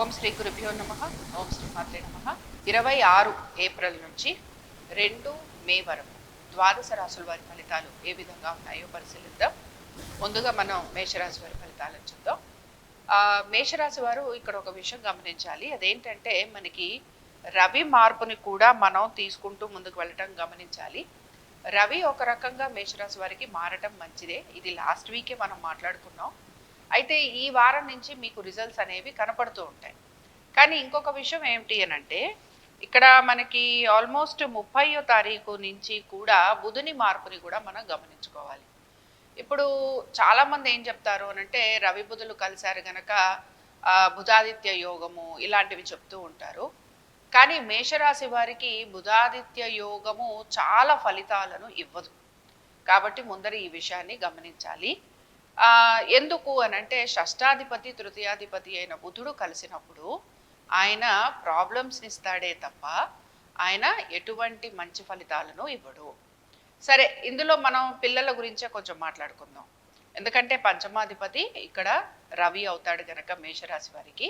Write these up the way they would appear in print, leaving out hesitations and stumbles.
ఓం శ్రీ గురుభ్యో నమః. ఓం శ్రీ మాత్రే నమః. 26 ఏప్రిల్ నుంచి 2 మే వరకు ద్వాదశ రాశుల వారి ఫలితాలు ఏ విధంగా ఉన్నాయో పరిశీలిద్దాం. ముందుగా మనం మేషరాశి వారి ఫలితాలను చూద్దాం. మేషరాశి వారు ఇక్కడ ఒక విషయం గమనించాలి. అదేంటంటే మనకి రవి మార్పుని కూడా మనం తీసుకుంటూ ముందుకు వెళ్ళటం గమనించాలి. రవి ఒక రకంగా మేషరాశి వారికి మారటం మంచిదే. ఇది లాస్ట్ వీకే మనం మాట్లాడుకున్నాం. అయితే ఈ వారం నుంచి మీకు రిజల్ట్స్ అనేవి కనపడుతూ ఉంటాయి. కానీ ఇంకొక విషయం ఏమిటి అనంటే ఇక్కడ మనకి ఆల్మోస్ట్ 30వ తారీఖు నుంచి కూడా బుధుని మార్పుని కూడా మనం గమనించుకోవాలి. ఇప్పుడు చాలామంది ఏం చెప్తారు అనంటే రవి బుధులు కలిశారు గనక బుధాదిత్య యోగము ఇలాంటివి చెప్తూ ఉంటారు. కానీ మేషరాశి వారికి బుధాదిత్య యోగము చాలా ఫలితాలను ఇవ్వదు. కాబట్టి ముందర ఈ విషయాన్ని గమనించాలి. ఎందుకు అనంటే షష్టాధిపతి తృతీయాధిపతి అయిన బుధుడు కలిసినప్పుడు ఆయన ప్రాబ్లమ్స్ని ఇస్తాడే తప్ప ఆయన ఎటువంటి మంచి ఫలితాలను ఇవ్వడు. సరే, ఇందులో మనం పిల్లల గురించే కొంచెం మాట్లాడుకుందాం. ఎందుకంటే పంచమాధిపతి ఇక్కడ రవి అవుతాడు గనక మేషరాశి వారికి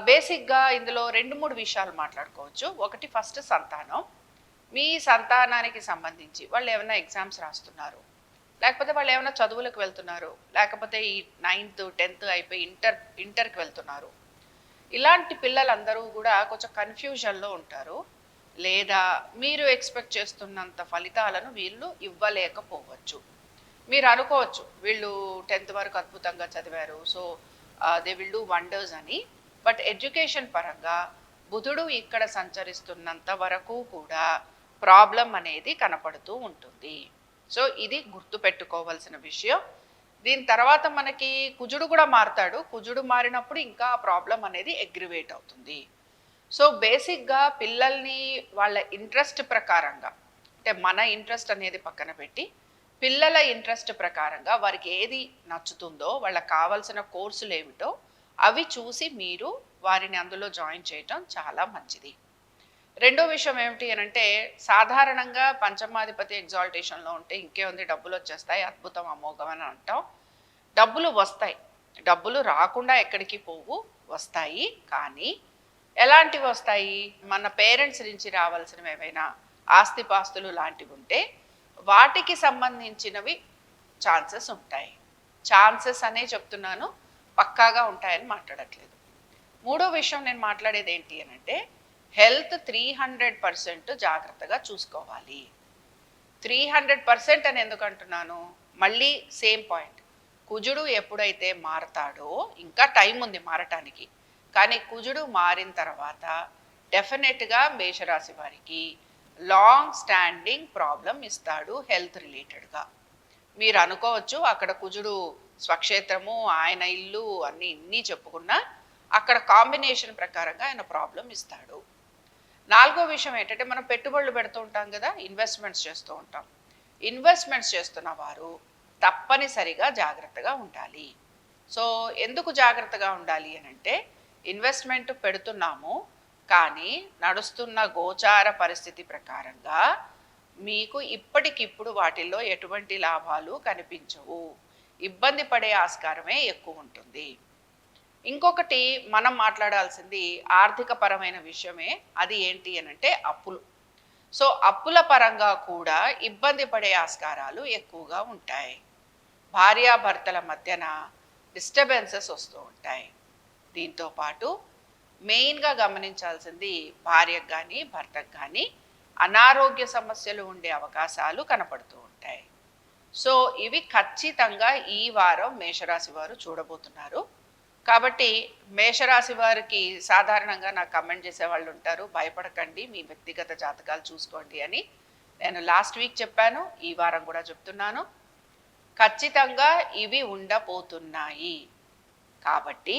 బేసిక్గా ఇందులో 2-3 విషయాలు మాట్లాడుకోవచ్చు. ఒకటి ఫస్ట్ సంతానం. మీ సంతానానికి సంబంధించి వాళ్ళు ఏమైనా ఎగ్జామ్స్ రాస్తున్నారు, లేకపోతే వాళ్ళు ఏమైనా చదువులకు వెళ్తున్నారు, లేకపోతే ఈ 9th 10th అయిపోయి ఇంటర్కి వెళ్తున్నారు. ఇలాంటి పిల్లలందరూ కూడా కొంచెం కన్ఫ్యూజన్లో ఉంటారు. లేదా మీరు ఎక్స్పెక్ట్ చేస్తున్నంత ఫలితాలను వీళ్ళు ఇవ్వలేకపోవచ్చు. మీరు అనుకోవచ్చు వీళ్ళు 10th వరకు అద్భుతంగా చదివారు, so they will do wonders అని. బట్ ఎడ్యుకేషన్ పరంగా బుధుడు ఇక్కడ సంచరిస్తున్నంత వరకు కూడా ప్రాబ్లం అనేది కనపడుతూ ఉంటుంది. సో ఇది గుర్తు పెట్టుకోవాల్సిన విషయం. దీని తర్వాత మనకి కుజుడు కూడా మారుతాడు. కుజుడు మారినప్పుడు ఇంకా ప్రాబ్లం అనేది అగ్రివేట్ అవుతుంది. సో బేసిక్గా పిల్లల్ని వాళ్ళ ఇంట్రెస్ట్ ప్రకారంగా, అంటే మన ఇంట్రెస్ట్ అనేది పక్కన పెట్టి పిల్లల ఇంట్రెస్ట్ ప్రకారంగా వారికి ఏది నచ్చుతుందో, వాళ్ళకి కావాల్సిన కోర్సులు ఏమిటో అవి చూసి మీరు వారిని అందులో జాయిన్ చేయటం చాలా మంచిది. రెండో విషయం ఏమిటి అనంటే సాధారణంగా పంచమాధిపతి ఎగ్జాల్టేషన్లో ఉంటే ఇంకేముంది, డబ్బులు వచ్చేస్తాయి, అద్భుతం అమోఘం అని అంటాం. డబ్బులు వస్తాయి, డబ్బులు రాకుండా ఎక్కడికి పోవు, వస్తాయి. కానీ ఎలాంటివి వస్తాయి? మన పేరెంట్స్ నుంచి రావాల్సినవి ఏవైనా ఆస్తిపాస్తులు లాంటివి ఉంటే వాటికి సంబంధించినవి ఛాన్సెస్ ఉంటాయి. ఛాన్సెస్ అనే చెప్తున్నాను, పక్కాగా ఉంటాయని మాట్లాడట్లేదు. మూడో విషయం నేను మాట్లాడేది ఏంటి అనంటే హెల్త్ 300% జాగ్రత్తగా చూసుకోవాలి. 300% అని ఎందుకు అంటున్నాను? మళ్ళీ సేమ్ పాయింట్. కుజుడు ఎప్పుడైతే మారతాడో, ఇంకా టైం ఉంది మారటానికి, కానీ కుజుడు మారిన తర్వాత డెఫినెట్గా మేషరాశి వారికి లాంగ్ స్టాండింగ్ ప్రాబ్లం ఇస్తాడు హెల్త్ రిలేటెడ్గా. మీరు అనుకోవచ్చు అక్కడ కుజుడు స్వక్షేత్రము, ఆయన ఇల్లు అన్నీ ఇన్ని చెప్పుకున్నా అక్కడ కాంబినేషన్ ప్రకారంగా ఆయన ప్రాబ్లం ఇస్తాడు. నాలుగో విషయం ఏంటంటే మనం పెట్టుబడులు పెడుతూ ఉంటాం కదా, ఇన్వెస్ట్మెంట్స్ చేస్తూ ఉంటాం. ఇన్వెస్ట్మెంట్స్ చేస్తున్న వారు తప్పనిసరిగా జాగ్రత్తగా ఉండాలి. సో ఎందుకు జాగ్రత్తగా ఉండాలి అని అంటే ఇన్వెస్ట్మెంట్ పెడుతున్నాము, కానీ నడుస్తున్న గోచార పరిస్థితి ప్రకారంగా మీకు ఇప్పటికిప్పుడు వాటిల్లో ఎటువంటి లాభాలు కనిపించవు, ఇబ్బంది పడే ఆస్కారమే ఎక్కువ ఉంటుంది. ఇంకొకటి మనం మాట్లాడాల్సింది ఆర్థిక పరమైన విషయమే. అది ఏంటి అనంటే అప్పులు. సో అప్పుల పరంగా కూడా ఇబ్బంది పడే ఆస్కారాలు ఎక్కువగా ఉంటాయి. భార్యాభర్తల మధ్యన డిస్టర్బెన్సెస్ వస్తూ ఉంటాయి. దీంతో పాటు మెయిన్గా గమనించాల్సింది భార్యకు కానీ భర్తకు కానీ అనారోగ్య సమస్యలు ఉండే అవకాశాలు కనపడుతూ ఉంటాయి. సో ఇవి ఖచ్చితంగా ఈ వారం మేషరాశి వారు చూడబోతున్నారు. కాబట్టి మేషరాశి వారికి సాధారణంగా నాకు కమెంట్ చేసే వాళ్ళు ఉంటారు, భయపడకండి, మీ వ్యక్తిగత జాతకాలు చూసుకోండి అని. నేను లాస్ట్ వీక్ చెప్పాను, ఈ వారం కూడా చెప్తున్నాను. ఖచ్చితంగా ఇవి ఉండబోతున్నాయి. కాబట్టి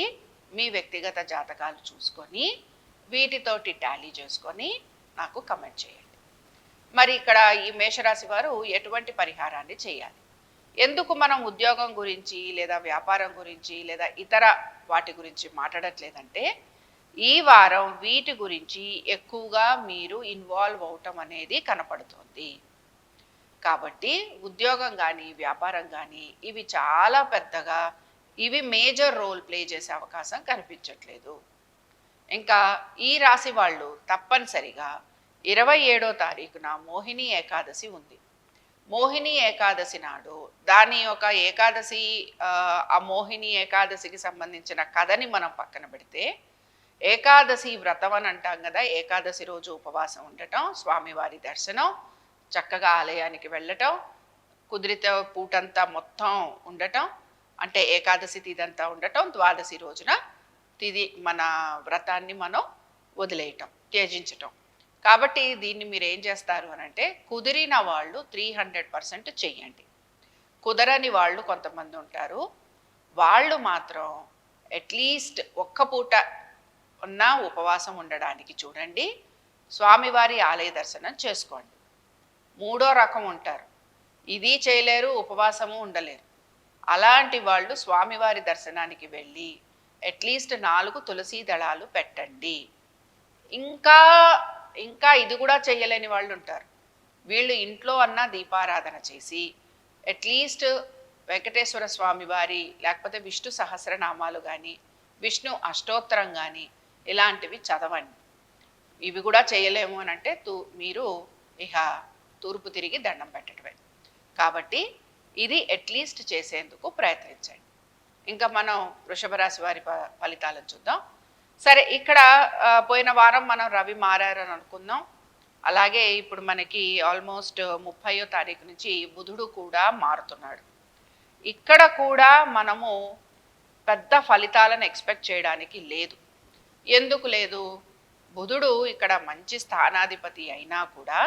మీ వ్యక్తిగత జాతకాలు చూసుకొని వీటితోటి టాలీ చేసుకొని నాకు కమెంట్ చేయండి. మరి ఇక్కడ ఈ మేషరాశి వారు ఎటువంటి పరిహారాన్ని చేయాలి? ఎందుకు మనం ఉద్యోగం గురించి లేదా వ్యాపారం గురించి లేదా ఇతర వాటి గురించి మాట్లాడట్లేదంటే ఈ వారం వీటి గురించి ఎక్కువగా మీరు ఇన్వాల్వ్ అవటం అనేది కనపడుతుంది. కాబట్టి ఉద్యోగం కానీ వ్యాపారం కానీ ఇవి చాలా పెద్దగా ఇవి మేజర్ రోల్ ప్లే చేసే అవకాశం కనిపించట్లేదు. ఇంకా ఈ రాశి వాళ్ళు తప్పనిసరిగా 27వ తారీఖున మోహిని ఏకాదశి ఉంది. మోహిని ఏకాదశి నాడు దాని ఒక ఏకాదశి ఆ మోహిని ఏకాదశికి సంబంధించిన కథని మనం పక్కన పెడితే, ఏకాదశి వ్రతం అని అంటాం కదా, ఏకాదశి రోజు ఉపవాసం ఉండటం, స్వామివారి దర్శనం, చక్కగా ఆలయానికి వెళ్ళటం, కుదిరితే పూటంతా మొత్తం ఉండటం, అంటే ఏకాదశి తిథంతా ఉండటం, ద్వాదశి రోజున తిది మన వ్రతాన్ని మనం వదిలేయటం, త్యజించటం. కాబట్టి దీన్ని మీరు ఏం చేస్తారు అని అంటే, కుదిరిన వాళ్ళు 300% చెయ్యండి. కుదరని వాళ్ళు కొంతమంది ఉంటారు, వాళ్ళు మాత్రం అట్లీస్ట్ ఒక్క పూట ఉన్న ఉపవాసం ఉండడానికి చూడండి. స్వామివారి ఆలయ దర్శనం చేసుకోండి. మూడో రకం ఉంటారు, ఇది చేయలేరు, ఉపవాసము ఉండలేరు. అలాంటి వాళ్ళు స్వామివారి దర్శనానికి వెళ్ళి అట్లీస్ట్ 4 తులసి దళాలు పెట్టండి. ఇంకా ఇంకా ఇది కూడా చేయలేని వాళ్ళు ఉంటారు, వీళ్ళు ఇంట్లో అన్న దీపారాధన చేసి అట్లీస్ట్ వెంకటేశ్వర స్వామి వారి లేకపోతే విష్ణు సహస్రనామాలు కానీ విష్ణు అష్టోత్తరం కానీ ఇలాంటివి చదవండి. ఇవి కూడా చేయలేము అని అంటే మీరు ఇహ తూర్పు తిరిగి దండం పెట్టడమే. కాబట్టి ఇది అట్లీస్ట్ చేసేందుకు ప్రయత్నించండి. ఇంకా మనం వృషభ రాశి వారి ఫలితాలను చూద్దాం. సరే, ఇక్కడ పోయిన వారం మనం రవి మారారని అనుకుందాం. అలాగే ఇప్పుడు మనకి ఆల్మోస్ట్ 30వ తారీఖు నుంచి బుధుడు కూడా మారుతున్నాడు. ఇక్కడ కూడా మనము పెద్ద ఫలితాలను ఎక్స్పెక్ట్ చేయడానికి లేదు. ఎందుకు లేదు? బుధుడు ఇక్కడ మంచి స్థానాధిపతి అయినా కూడా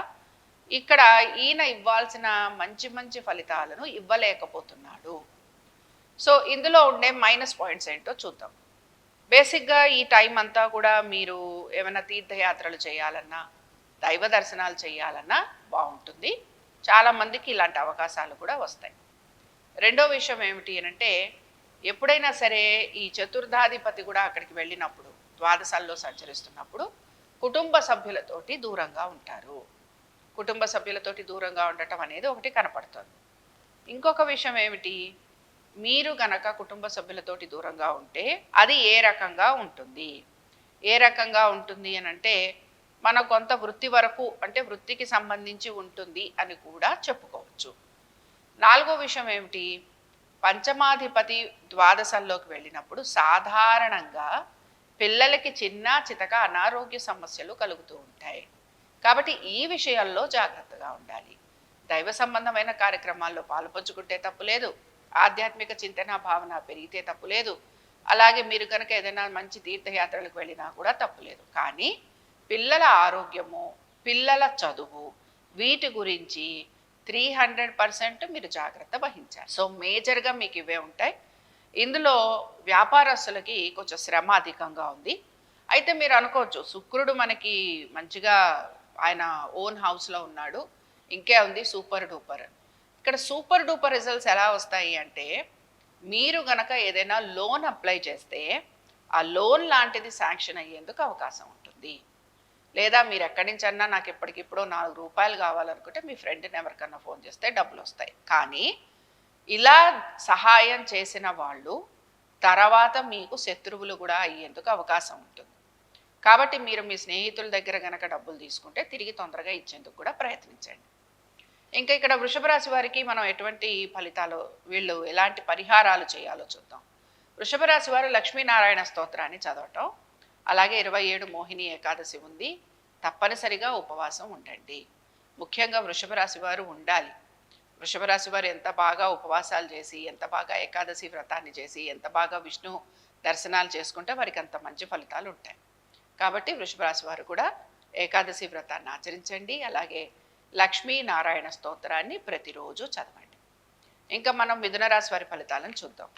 ఇక్కడ ఈయన ఇవ్వాల్సిన మంచి మంచి ఫలితాలను ఇవ్వలేకపోతున్నాడు. సో ఇందులో ఉండే మైనస్ పాయింట్స్ ఏంటో చూద్దాం. బేసిక్గా ఈ టైం అంతా కూడా మీరు ఏమైనా తీర్థయాత్రలు చేయాలన్నా, దైవ దర్శనాలు చేయాలన్నా బాగుంటుంది. చాలామందికి ఇలాంటి అవకాశాలు కూడా వస్తాయి. రెండో విషయం ఏమిటి అంటే, ఎప్పుడైనా సరే ఈ చతుర్థాధిపతి కూడా అక్కడికి వెళ్ళినప్పుడు, ద్వాదశాల్లో సంచరిస్తున్నప్పుడు కుటుంబ సభ్యులతోటి దూరంగా ఉంటారు. కుటుంబ సభ్యులతోటి దూరంగా ఉండటం అనేది ఒకటి కనపడుతుంది. ఇంకొక విషయం ఏమిటి, మీరు గనక కుటుంబ సభ్యులతోటి దూరంగా ఉంటే అది ఏ రకంగా ఉంటుంది? ఏ రకంగా ఉంటుంది అని అంటే, మన కొంత వృత్తి వరకు, అంటే వృత్తికి సంబంధించి ఉంటుంది అని కూడా చెప్పుకోవచ్చు. నాలుగో విషయం ఏమిటి, పంచమాధిపతి ద్వాదశంలోకి వెళ్ళినప్పుడు సాధారణంగా పిల్లలకి చిన్న చితక అనారోగ్య సమస్యలు కలుగుతూ ఉంటాయి. కాబట్టి ఈ విషయాల్లో జాగ్రత్తగా ఉండాలి. దైవ సంబంధమైన కార్యక్రమాల్లో పాలుపంచుకుంటే తప్పులేదు, ఆధ్యాత్మిక చింతన భావన పెరిగితే తప్పులేదు, అలాగే మీరు కనుక ఏదైనా మంచి తీర్థయాత్రలకు వెళ్ళినా కూడా తప్పులేదు. కానీ పిల్లల ఆరోగ్యము, పిల్లల చదువు, వీటి గురించి 300% మీరు జాగ్రత్త వహించాలి. సో మేజర్గా మీకు ఇవే ఉంటాయి. ఇందులో వ్యాపారస్తులకి కొంచెం శ్రమ అధికంగా ఉంది. అయితే మీరు అనుకోవచ్చు, శుక్రుడు మనకి మంచిగా ఆయన ఓన్ హౌస్లో ఉన్నాడు, ఇంకే ఉంది సూపర్ డూపర్. ఇక్కడ సూపర్ డూపర్ రిజల్ట్స్ ఎలా వస్తాయి అంటే, మీరు గనక ఏదైనా లోన్ అప్లై చేస్తే ఆ లోన్ లాంటిది శాంక్షన్ అయ్యేందుకు అవకాశం ఉంటుంది. లేదా మీరు ఎక్కడి నుంచి అన్నా నాకు ఇప్పటికిప్పుడు 4 రూపాయలు కావాలనుకుంటే మీ ఫ్రెండ్ని ఎవరికన్నా ఫోన్ చేస్తే డబ్బులు వస్తాయి. కానీ ఇలా సహాయం చేసిన వాళ్ళు తర్వాత మీకు శత్రువులు కూడా అయ్యేందుకు అవకాశం ఉంటుంది. కాబట్టి మీరు మీ స్నేహితుల దగ్గర గనక డబ్బులు తీసుకుంటే తిరిగి తొందరగా ఇచ్చేందుకు కూడా ప్రయత్నించండి. ఇంకా ఇక్కడ వృషభ రాశి వారికి మనం ఎటువంటి ఫలితాలు, వీళ్ళు ఎలాంటి పరిహారాలు చేయాలో చూద్దాం. వృషభ రాశి వారు లక్ష్మీనారాయణ స్తోత్రాన్ని చదవటం, అలాగే 27 మోహిని ఏకాదశి ఉంది, తప్పనిసరిగా ఉపవాసం ఉండండి. ముఖ్యంగా వృషభ రాశి వారు ఉండాలి. వృషభ రాశి వారు ఎంత బాగా ఉపవాసాలు చేసి, ఎంత బాగా ఏకాదశి వ్రతాన్ని చేసి, ఎంత బాగా విష్ణు దర్శనాలు చేసుకుంటే వారికి అంత మంచి ఫలితాలు ఉంటాయి. కాబట్టి వృషభ రాశి వారు కూడా ఏకాదశి వ్రతాన్ని ఆచరించండి. అలాగే లక్ష్మీనారాయణ స్తోత్రాన్ని ప్రతిరోజు చదవండి. ఇంకా మనం మిథున రాశి వారి ఫలితాలను చూద్దాం.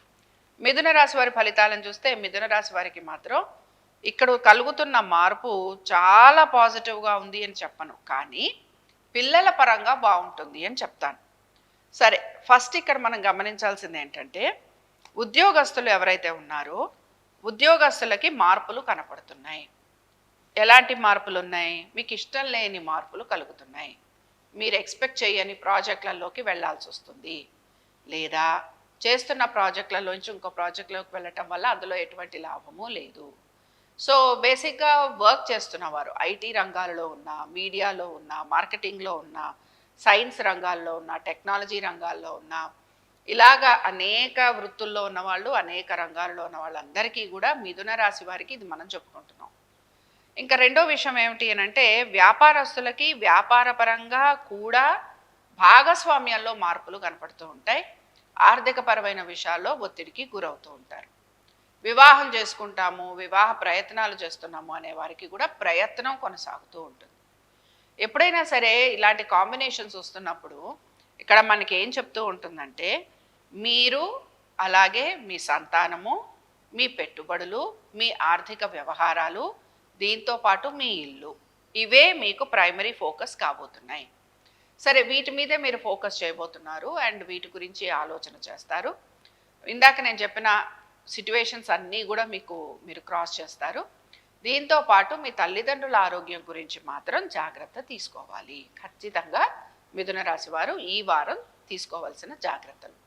మిథున రాశి వారి ఫలితాలను చూస్తే, మిథున రాశి వారికి మాత్రం ఇక్కడ కలుగుతున్న మార్పు చాలా పాజిటివ్గా ఉంది అని చెప్పను, కానీ పిల్లల పరంగా బాగుంటుంది అని చెప్తాను. సరే, ఫస్ట్ ఇక్కడ మనం గమనించాల్సింది ఏంటంటే, ఉద్యోగస్తులు ఎవరైతే ఉన్నారో ఉద్యోగస్తులకి మార్పులు కనపడుతున్నాయి. ఎలాంటి మార్పులు ఉన్నాయి? మీకు ఇష్టం లేని మార్పులు కలుగుతున్నాయి. మీరు ఎక్స్పెక్ట్ చేయని ప్రాజెక్టులలోకి వెళ్ళాల్సి వస్తుంది, లేదా చేస్తున్న ప్రాజెక్టులలోంచి ఇంకో ప్రాజెక్టులోకి వెళ్ళటం వల్ల అందులో ఎటువంటి లాభము లేదు. సో బేసిక్గా వర్క్ చేస్తున్నవారు ఐటీ రంగాలలో ఉన్న, మీడియాలో ఉన్న, మార్కెటింగ్లో ఉన్న, సైన్స్ రంగాల్లో ఉన్న, టెక్నాలజీ రంగాల్లో ఉన్న, ఇలాగా అనేక వృత్తుల్లో ఉన్నవాళ్ళు, అనేక రంగాల్లో ఉన్న వాళ్ళందరికీ కూడా మిథున రాశి వారికి ఇది మనం చెప్పుకుంటున్నాం. ఇంకా రెండో విషయం ఏమిటి అంటే వ్యాపారస్తులకి వ్యాపారపరంగా కూడా భాగస్వామ్యాల్లో మార్పులు కనపడుతూ ఉంటాయి. ఆర్థికపరమైన విషయాల్లో ఒత్తిడికి గురవుతూ ఉంటారు. వివాహం చేసుకుంటాము, వివాహ ప్రయత్నాలు చేస్తున్నాము అనే వారికి కూడా ప్రయత్నం కొనసాగుతూ ఉంటుంది. ఎప్పుడైనా సరే ఇలాంటి కాంబినేషన్స్ వస్తున్నప్పుడు ఇక్కడ మనకి ఏం చెప్తూ ఉంటుందంటే మీరు అలాగే మీ సంతానము, మీ పెట్టుబడులు, మీ ఆర్థిక వ్యవహారాలు, దీంతో పాటు మీ ఇల్లు, ఇవే మీకు ప్రైమరీ ఫోకస్ కాబోతున్నాయి. సరే, వీటి మీదే మీరు ఫోకస్ చేయబోతున్నారు అండ్ వీటి గురించి ఆలోచన చేస్తారు. ఇందాక నేను చెప్పిన సిట్యువేషన్స్ అన్నీ కూడా మీరు క్రాస్ చేస్తారు. దీంతో పాటు మీ తల్లిదండ్రుల ఆరోగ్యం గురించి మాత్రం జాగ్రత్త తీసుకోవాలి. ఖచ్చితంగా మిథున రాశి వారు ఈ వారం తీసుకోవాల్సిన జాగ్రత్తలు.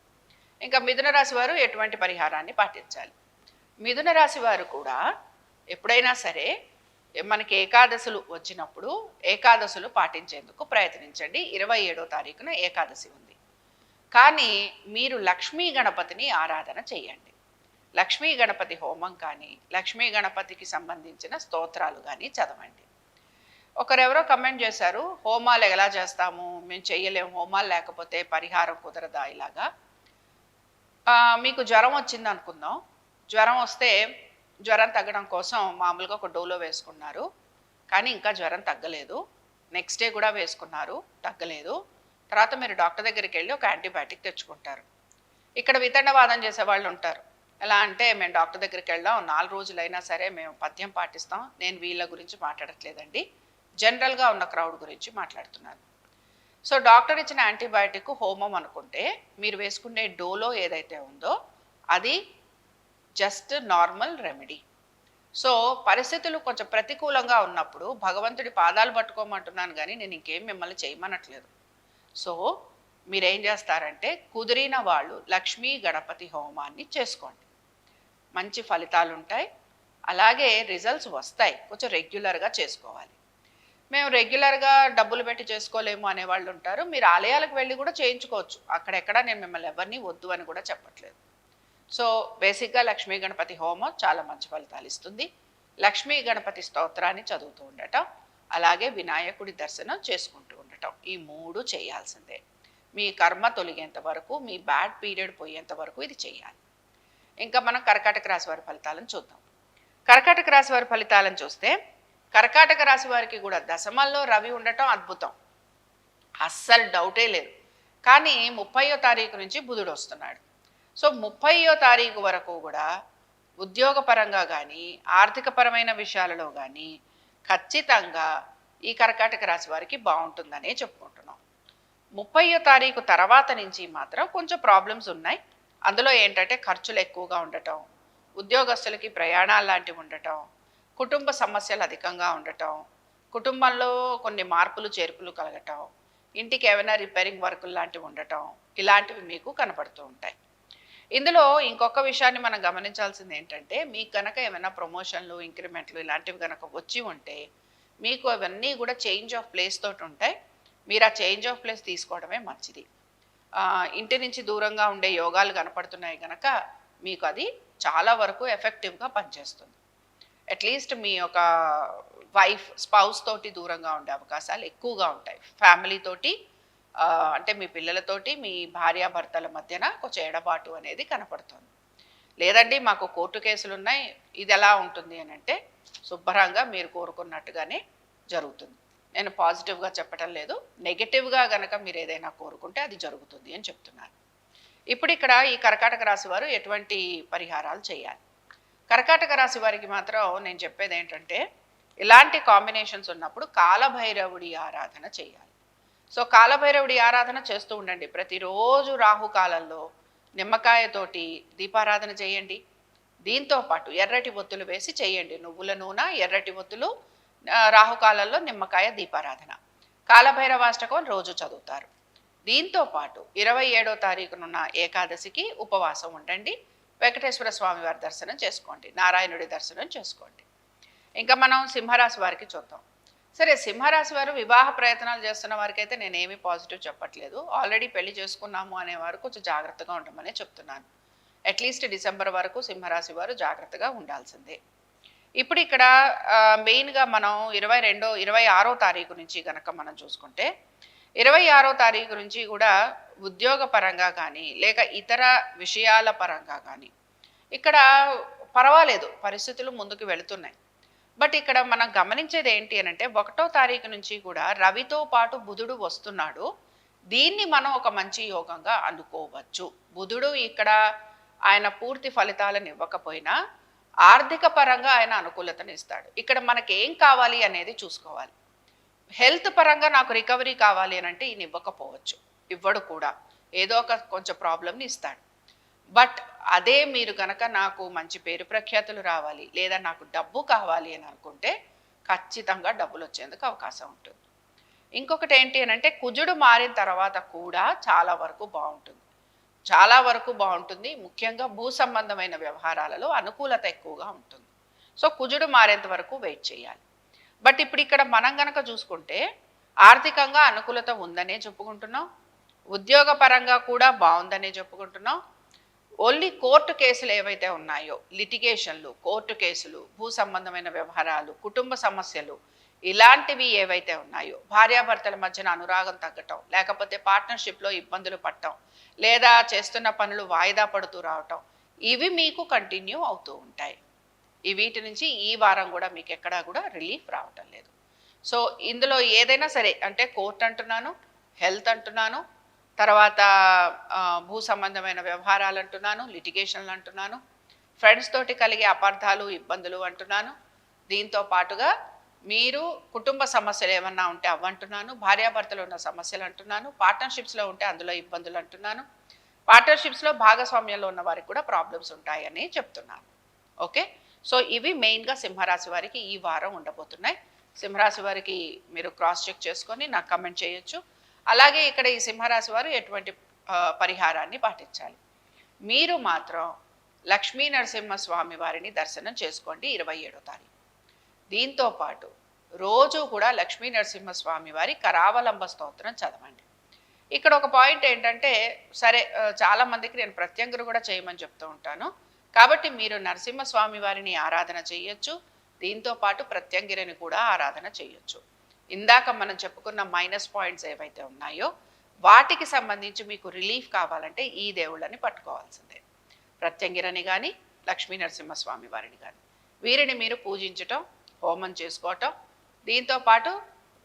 ఇంకా మిథున రాశి వారు ఎటువంటి పరిహారాన్ని పాటించాలి? మిథున రాశి వారు కూడా ఎప్పుడైనా సరే మనకి ఏకాదశులు వచ్చినప్పుడు ఏకాదశులు పాటించేందుకు ప్రయత్నించండి. 27వ తారీఖున ఏకాదశి ఉంది. కానీ మీరు లక్ష్మీ గణపతిని ఆరాధన చేయండి. లక్ష్మీ గణపతి హోమం కానీ, లక్ష్మీ గణపతికి సంబంధించిన స్తోత్రాలు కానీ చదవండి. ఒకరెవరో కమెంట్ చేశారు, హోమాలు ఎలా చేస్తాము, మేము చెయ్యలేము, హోమాలు లేకపోతే పరిహారం కుదరదా? ఇలాగా మీకు జ్వరం వచ్చింది అనుకుందాం. జ్వరం వస్తే జ్వరం తగ్గడం కోసం మామూలుగా ఒక డోలో వేసుకున్నారు, కానీ ఇంకా జ్వరం తగ్గలేదు. నెక్స్ట్ డే కూడా వేసుకున్నారు, తగ్గలేదు. తర్వాత మీరు డాక్టర్ దగ్గరికి వెళ్ళి ఒక యాంటీబయాటిక్ తెచ్చుకుంటారు. ఇక్కడ వితండవాదం చేసే వాళ్ళు ఉంటారు. ఎలా అంటే మేము డాక్టర్ దగ్గరికి వెళ్దాం, 4 రోజులైనా సరే మేము పథ్యం పాటిస్తాం. నేను వీళ్ళ గురించి మాట్లాడట్లేదండి, జనరల్గా ఉన్న క్రౌడ్ గురించి మాట్లాడుతున్నాను. సో డాక్టర్ ఇచ్చిన యాంటీబయాటిక్ హోమం అనుకుంటే మీరు వేసుకునే డోలో ఏదైతే ఉందో అది జస్ట్ నార్మల్ రెమెడీ. సో పరిస్థితులు కొంచెం ప్రతికూలంగా ఉన్నప్పుడు భగవంతుడి పాదాలు పట్టుకోమంటున్నాను, కానీ నేను ఇంకేం మిమ్మల్ని చేయమనట్లేదు. సో మీరేం చేస్తారంటే కుదిరిన వాళ్ళు లక్ష్మీ గణపతి హోమాన్ని చేసుకోండి, మంచి ఫలితాలు ఉంటాయి. అలాగే రిజల్ట్స్ వస్తాయి. కొంచెం రెగ్యులర్గా చేసుకోవాలి. మేము రెగ్యులర్గా డబ్బులు పెట్టి చేసుకోలేము అనేవాళ్ళు ఉంటారు. మీరు ఆలయాలకు వెళ్ళి కూడా చేయించుకోవచ్చు. అక్కడెక్కడ నేను మిమ్మల్ని ఎవరిని వద్దు అని కూడా చెప్పట్లేదు. సో బేసిక్గా లక్ష్మీ గణపతి హోమం చాలా మంచి ఫలితాలు ఇస్తుంది. లక్ష్మీ గణపతి స్తోత్రాన్ని చదువుతూ ఉండటం, అలాగే వినాయకుడి దర్శనం చేసుకుంటూ ఉండటం, ఈ 3 చేయాల్సిందే. మీ కర్మ తొలగేంత వరకు, మీ బ్యాడ్ పీరియడ్ పోయేంత వరకు ఇది చేయాలి. ఇంకా మనం కర్కాటక రాశి వారి ఫలితాలను చూద్దాం. కర్కాటక రాశి వారి ఫలితాలను చూస్తే కర్కాటక రాశి వారికి కూడా దశమంలో రవి ఉండటం అద్భుతం, అస్సలు డౌటే లేదు. కానీ 30వ తారీఖు నుంచి బుధుడు వస్తున్నాడు. సో 30వ తారీఖు వరకు కూడా ఉద్యోగపరంగా కానీ ఆర్థికపరమైన విషయాలలో కానీ ఖచ్చితంగా ఈ కర్కాటక రాశి వారికి బాగుంటుందనే చెప్పుకుంటున్నాం. 30వ తారీఖు తర్వాత నుంచి మాత్రం కొంచెం ప్రాబ్లమ్స్ ఉన్నాయి. అందులో ఏంటంటే ఖర్చులు ఎక్కువగా ఉండటం, ఉద్యోగస్తులకి ప్రయాణాలు లాంటివి ఉండటం, కుటుంబ సమస్యలు అధికంగా ఉండటం, కుటుంబంలో కొన్ని మార్పులు చేర్పులు కలగటం, ఇంటికి ఏమైనా రిపేరింగ్ వర్కులు లాంటివి ఉండటం, ఇలాంటివి మీకు కనపడుతూ ఉంటాయి. ఇందులో ఇంకొక విషయాన్ని మనం గమనించాల్సింది ఏంటంటే మీకు కనుక ఏమైనా ప్రమోషన్లు, ఇంక్రిమెంట్లు ఇలాంటివి కనుక వచ్చి ఉంటే మీకు అవన్నీ కూడా చేంజ్ ఆఫ్ ప్లేస్ తోటి ఉంటాయి. మీరు ఆ చేంజ్ ఆఫ్ ప్లేస్ తీసుకోవడమే మంచిది. ఇంటి నుంచి దూరంగా ఉండే యోగాలు కనపడుతున్నాయి కనుక మీకు అది చాలా వరకు ఎఫెక్టివ్గా పనిచేస్తుంది. అట్లీస్ట్ మీ యొక్క స్పౌస్ తోటి దూరంగా ఉండే అవకాశాలు ఎక్కువగా ఉంటాయి. ఫ్యామిలీతోటి అంటే మీ పిల్లలతోటి, మీ భార్యాభర్తల మధ్యన కొంచెం ఎడబాటు అనేది కనపడుతుంది. లేదండి మాకు కోర్టు కేసులు ఉన్నాయి, ఇది ఎలా ఉంటుంది అని అంటే శుభ్రంగా మీరు కోరుకున్నట్టుగానే జరుగుతుంది. నేను పాజిటివ్గా చెప్పటం లేదు, నెగటివ్గా కనుక మీరు ఏదైనా కోరుకుంటే అది జరుగుతుంది అని చెప్తున్నాను. ఇప్పుడు ఇక్కడ ఈ కర్కాటక రాశి వారు ఎటువంటి పరిహారాలు చేయాలి? కర్కాటక రాశి వారికి మాత్రం నేను చెప్పేది ఏంటంటే ఇలాంటి కాంబినేషన్స్ ఉన్నప్పుడు కాలభైరవుడి ఆరాధన చేయాలి. సో కాలభైరవుడి ఆరాధన చేస్తూ ఉండండి. ప్రతిరోజు రాహుకాలంలో నిమ్మకాయతోటి దీపారాధన చేయండి. దీంతో పాటు ఎర్రటి ఒత్తులు వేసి చేయండి. నువ్వుల నూనె, ఎర్రటి ఒత్తులు, రాహుకాలంలో నిమ్మకాయ దీపారాధన. కాలభైరవాష్టకం రోజు చదువుతారు. దీంతో పాటు 27వ తారీఖునున్న ఏకాదశికి ఉపవాసం ఉండండి. వెంకటేశ్వర స్వామి వారి దర్శనం చేసుకోండి, నారాయణుడి దర్శనం చేసుకోండి. ఇంకా మనం సింహరాశి వారికి చూద్దాం. సరే, సింహరాశి వారు వివాహ ప్రయత్నాలు చేస్తున్న వారికి అయితే నేనేమి పాజిటివ్ చెప్పట్లేదు. ఆల్రెడీ పెళ్లి చేసుకున్నాము అనేవారు కొంచెం జాగ్రత్తగా ఉండమనే చెప్తున్నాను. అట్లీస్ట్ డిసెంబర్ వరకు సింహరాశి వారు జాగ్రత్తగా ఉండాల్సిందే. ఇప్పుడు ఇక్కడ మెయిన్గా మనం 26వ తారీఖు నుంచి కనుక మనం చూసుకుంటే 26వ తారీఖు నుంచి కూడా ఉద్యోగ పరంగా కానీ లేక ఇతర విషయాల పరంగా కానీ ఇక్కడ పర్వాలేదు, పరిస్థితులు ముందుకు వెళుతున్నాయి. బట్ ఇక్కడ మనం గమనించేది ఏంటి అని అంటే 1వ తారీఖు నుంచి కూడా రవితో పాటు బుధుడు వస్తున్నాడు. దీన్ని మనం ఒక మంచి యోగంగా అనుకోవచ్చు. బుధుడు ఇక్కడ ఆయన పూర్తి ఫలితాలను ఇవ్వకపోయినా ఆర్థిక పరంగా ఆయన అనుకూలతను ఇస్తాడు. ఇక్కడ మనకి ఏం కావాలి అనేది చూసుకోవాలి. హెల్త్ పరంగా నాకు రికవరీ కావాలి అని అంటే ఈయన ఇవ్వకపోవచ్చు, ఇవ్వడు కూడా, ఏదో ఒక కొంచెం ప్రాబ్లమ్ని ఇస్తాడు. బట్ అదే మీరు కనుక నాకు మంచి పేరు ప్రఖ్యాతులు రావాలి లేదా నాకు డబ్బు కావాలి అని అనుకుంటే ఖచ్చితంగా డబ్బులు వచ్చేందుకు అవకాశం ఉంటుంది. ఇంకొకటి ఏంటి అని అంటే కుజుడు మారిన తర్వాత కూడా చాలా వరకు బాగుంటుంది. ముఖ్యంగా భూ సంబంధమైన వ్యవహారాలలో అనుకూలత ఎక్కువగా ఉంటుంది. సో కుజుడు మారేంత వరకు వెయిట్ చేయాలి. బట్ ఇప్పుడు ఇక్కడ మనం గనక చూసుకుంటే ఆర్థికంగా అనుకూలత ఉందనే చెప్పుకుంటున్నాం, ఉద్యోగ పరంగా కూడా బాగుందనే చెప్పుకుంటున్నాం. ఓన్లీ కోర్టు కేసులు ఏవైతే ఉన్నాయో, లిటిగేషన్లు, కోర్టు కేసులు, భూ సంబంధమైన వ్యవహారాలు, కుటుంబ సమస్యలు, ఇలాంటివి ఏవైతే ఉన్నాయో, భార్యాభర్తల మధ్యన అనురాగం తగ్గటం, లేకపోతే పార్ట్నర్షిప్లో ఇబ్బందులు పడటం, లేదా చేస్తున్న పనులు వాయిదా పడుతూ రావటం, ఇవి మీకు కంటిన్యూ అవుతూ ఉంటాయి. వీటి నుంచి ఈ వారం కూడా మీకు ఎక్కడా కూడా రిలీఫ్ రావటం లేదు. సో ఇందులో ఏదైనా సరే, అంటే కోర్టు అంటున్నాను, హెల్త్ అంటున్నాను, తర్వాత భూ సంబంధమైన వ్యవహారాలు అంటున్నాను, లిటిగేషన్లు అంటున్నాను, ఫ్రెండ్స్ తోటి కలిగే అపార్థాలు, ఇబ్బందులు అంటున్నాను. దీంతో పాటుగా మీరు కుటుంబ సమస్యలు ఏమన్నా ఉంటే అవ్వంటున్నాను, భార్యాభర్తలు ఉన్న సమస్యలు అంటున్నాను, పార్ట్నర్షిప్స్లో ఉంటే అందులో ఇబ్బందులు అంటున్నాను, పార్ట్నర్షిప్స్లో భాగస్వామ్యంలో ఉన్న వారికి కూడా ప్రాబ్లమ్స్ ఉంటాయని చెప్తున్నాను. ఓకే, సో ఇవి మెయిన్గా సింహరాశి వారికి ఈ వారం ఉండబోతున్నాయి. సింహరాశి వారికి మీరు క్రాస్ చెక్ చేసుకొని నాకు కమెంట్ చేయొచ్చు. అలాగే ఇక్కడ ఈ సింహరాశి వారు ఎటువంటి పరిహారాన్ని పాటించాలి? మీరు మాత్రం లక్ష్మీ నరసింహస్వామి వారిని దర్శనం చేసుకోండి 27వ తారీఖు. దీంతో పాటు రోజు కూడా లక్ష్మీ నరసింహస్వామి వారి కరావలంబ స్తోత్రం చదవండి. ఇక్కడ ఒక పాయింట్ ఏంటంటే, సరే చాలామందికి నేను ప్రత్యంగురు కూడా చేయమని చెప్తూ ఉంటాను, కాబట్టి మీరు నరసింహస్వామి వారిని ఆరాధన చేయొచ్చు, దీంతో పాటు ప్రత్యంగిరిని కూడా ఆరాధన చేయొచ్చు. ఇందాక మనం చెప్పుకున్న మైనస్ పాయింట్స్ ఏవైతే ఉన్నాయో వాటికి సంబంధించి మీకు రిలీఫ్ కావాలంటే ఈ దేవుళ్ళని పట్టుకోవాల్సిందే. ప్రత్యంగిరని కానీ లక్ష్మీ నరసింహస్వామి వారిని కానీ వీరిని మీరు పూజించటం, హోమం చేసుకోవటం, దీంతో పాటు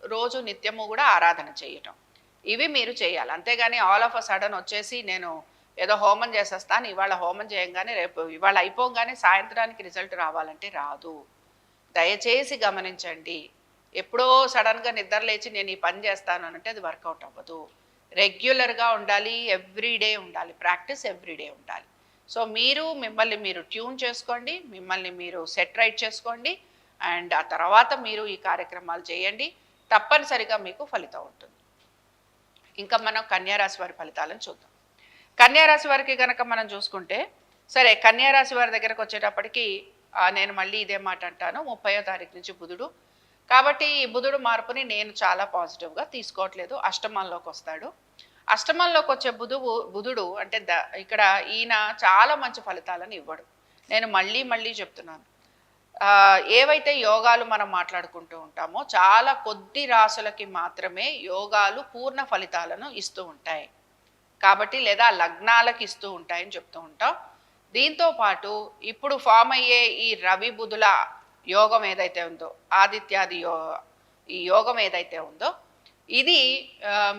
రోజు నిత్యము కూడా ఆరాధన చేయటం, ఇవి మీరు చేయాలి. అంతేగాని ఆల్ ఆఫ్ అ సడన్ వచ్చేసి నేను ఏదో హోమం చేసేస్తాను, ఇవాళ హోమం చేయంగానే ఇవాళ అయిపోగానే సాయంత్రానికి రిజల్ట్ రావాలంటే రాదు. దయచేసి గమనించండి. ఎప్పుడో సడన్గా నిద్ర లేచి నేను ఈ పని చేస్తాను అంటే అది వర్కౌట్ అవ్వదు. రెగ్యులర్గా ఉండాలి, ఎవ్రీడే ఉండాలి, ప్రాక్టీస్ ఎవ్రీడే ఉండాలి. సో మీరు మిమ్మల్ని మీరు ట్యూన్ చేసుకోండి, మిమ్మల్ని మీరు సెట్ రైట్ చేసుకోండి, అండ్ ఆ తర్వాత మీరు ఈ కార్యక్రమాలు చేయండి, తప్పనిసరిగా మీకు ఫలితం ఉంటుంది. ఇంకా మనం కన్యారాశి వారి ఫలితాలను చూద్దాం. కన్యారాశి వారికి కనుక మనం చూసుకుంటే, సరే కన్యారాశి వారి దగ్గరకు వచ్చేటప్పటికి నేను మళ్ళీ ఇదే మాట అంటాను, 30వ తారీఖు నుంచి బుధుడు, కాబట్టి ఈ బుధుడు మార్పుని నేను చాలా పాజిటివ్గా తీసుకోవట్లేదు. అష్టమంలోకి వస్తాడు. అష్టమంలోకి వచ్చే బుధుడు అంటే ఇక్కడ ఈయన చాలా మంచి ఫలితాలను ఇవ్వడు. నేను మళ్ళీ చెప్తున్నాను, ఏవైతే యోగాలు మనం మాట్లాడుకుంటూ ఉంటామో చాలా కొద్ది రాసులకి మాత్రమే యోగాలు పూర్ణ ఫలితాలను ఇస్తూ ఉంటాయి. కాబట్టి లేదా లగ్నాలకు ఇస్తూ ఉంటాయని చెప్తూ ఉంటాం. దీంతో పాటు ఇప్పుడు ఫామ్ అయ్యే ఈ రవి బుధుల యోగం ఏదైతే ఉందో, ఆదిత్యాది ఈ యోగం ఏదైతే ఉందో, ఇది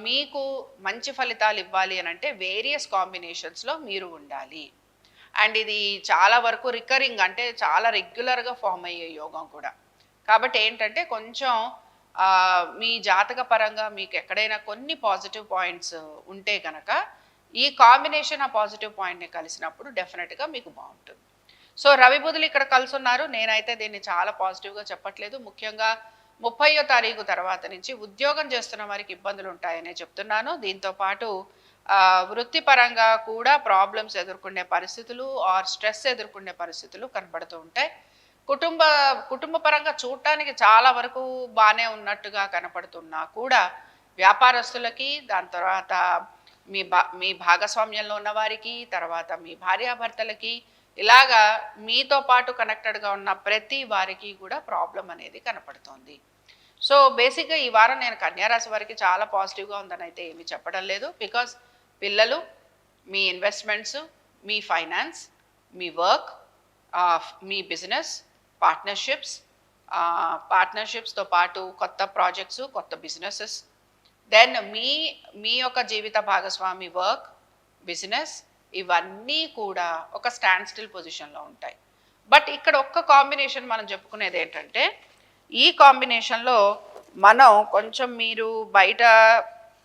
మీకు మంచి ఫలితాలు ఇవ్వాలి అని అంటే వేరియస్ కాంబినేషన్స్లో మీరు ఉండాలి. అండ్ ఇది చాలా వరకు రికరింగ్, అంటే చాలా రెగ్యులర్గా ఫామ్ అయ్యే యోగం కూడా. కాబట్టి ఏంటంటే కొంచెం మీ జాతక పరంగా మీకు ఎక్కడైనా కొన్ని పాజిటివ్ పాయింట్స్ ఉంటే కనుక ఈ కాంబినేషన్ ఆ పాజిటివ్ పాయింట్ని కలిసినప్పుడు డెఫినెట్గా మీకు బాగుంటుంది. సో రవి బుధులు ఇక్కడ కలిసి ఉన్నారు. నేనైతే దీన్ని చాలా పాజిటివ్గా చెప్పట్లేదు. ముఖ్యంగా 30వ తారీఖు తర్వాత నుంచి ఉద్యోగం చేస్తున్న వారికి ఇబ్బందులు ఉంటాయనే చెప్తున్నాను. దీంతోపాటు వృత్తిపరంగా కూడా ప్రాబ్లమ్స్ ఎదుర్కొనే పరిస్థితులు ఆర్ స్ట్రెస్ ఎదుర్కొనే పరిస్థితులు కనబడుతూ ఉంటాయి. కుటుంబ కుటుంబ పరంగా చూడటానికి చాలా వరకు బాగానే ఉన్నట్టుగా కనపడుతున్నా కూడా వ్యాపారస్తులకి, దాని తర్వాత మీ భాగస్వామ్యంలో ఉన్న వారికి, తర్వాత మీ భార్యాభర్తలకి, ఇలాగా మీతో పాటు కనెక్టెడ్గా ఉన్న ప్రతి వారికి కూడా ప్రాబ్లం అనేది కనపడుతోంది. సో బేసిక్గా ఈ వారం నేను కన్యారాశి వారికి చాలా పాజిటివ్గా ఉందని అయితే ఏమీ చెప్పడం లేదు. బికాస్ పిల్లలు, మీ ఇన్వెస్ట్మెంట్స్, మీ ఫైనాన్స్, మీ వర్క్, మీ బిజినెస్, పార్ట్నర్షిప్స్తో పాటు కొత్త ప్రాజెక్ట్స్, కొత్త బిజినెసెస్, దెన్ మీ యొక్క జీవిత భాగస్వామి వర్క్, బిజినెస్, ఇవన్నీ కూడా ఒక స్టాండ్ స్టిల్ పొజిషన్లో ఉంటాయి. బట్ ఇక్కడ ఒక్క కాంబినేషన్ మనం చెప్పుకునేది ఏంటంటే, ఈ కాంబినేషన్లో మనం కొంచెం మీరు బయట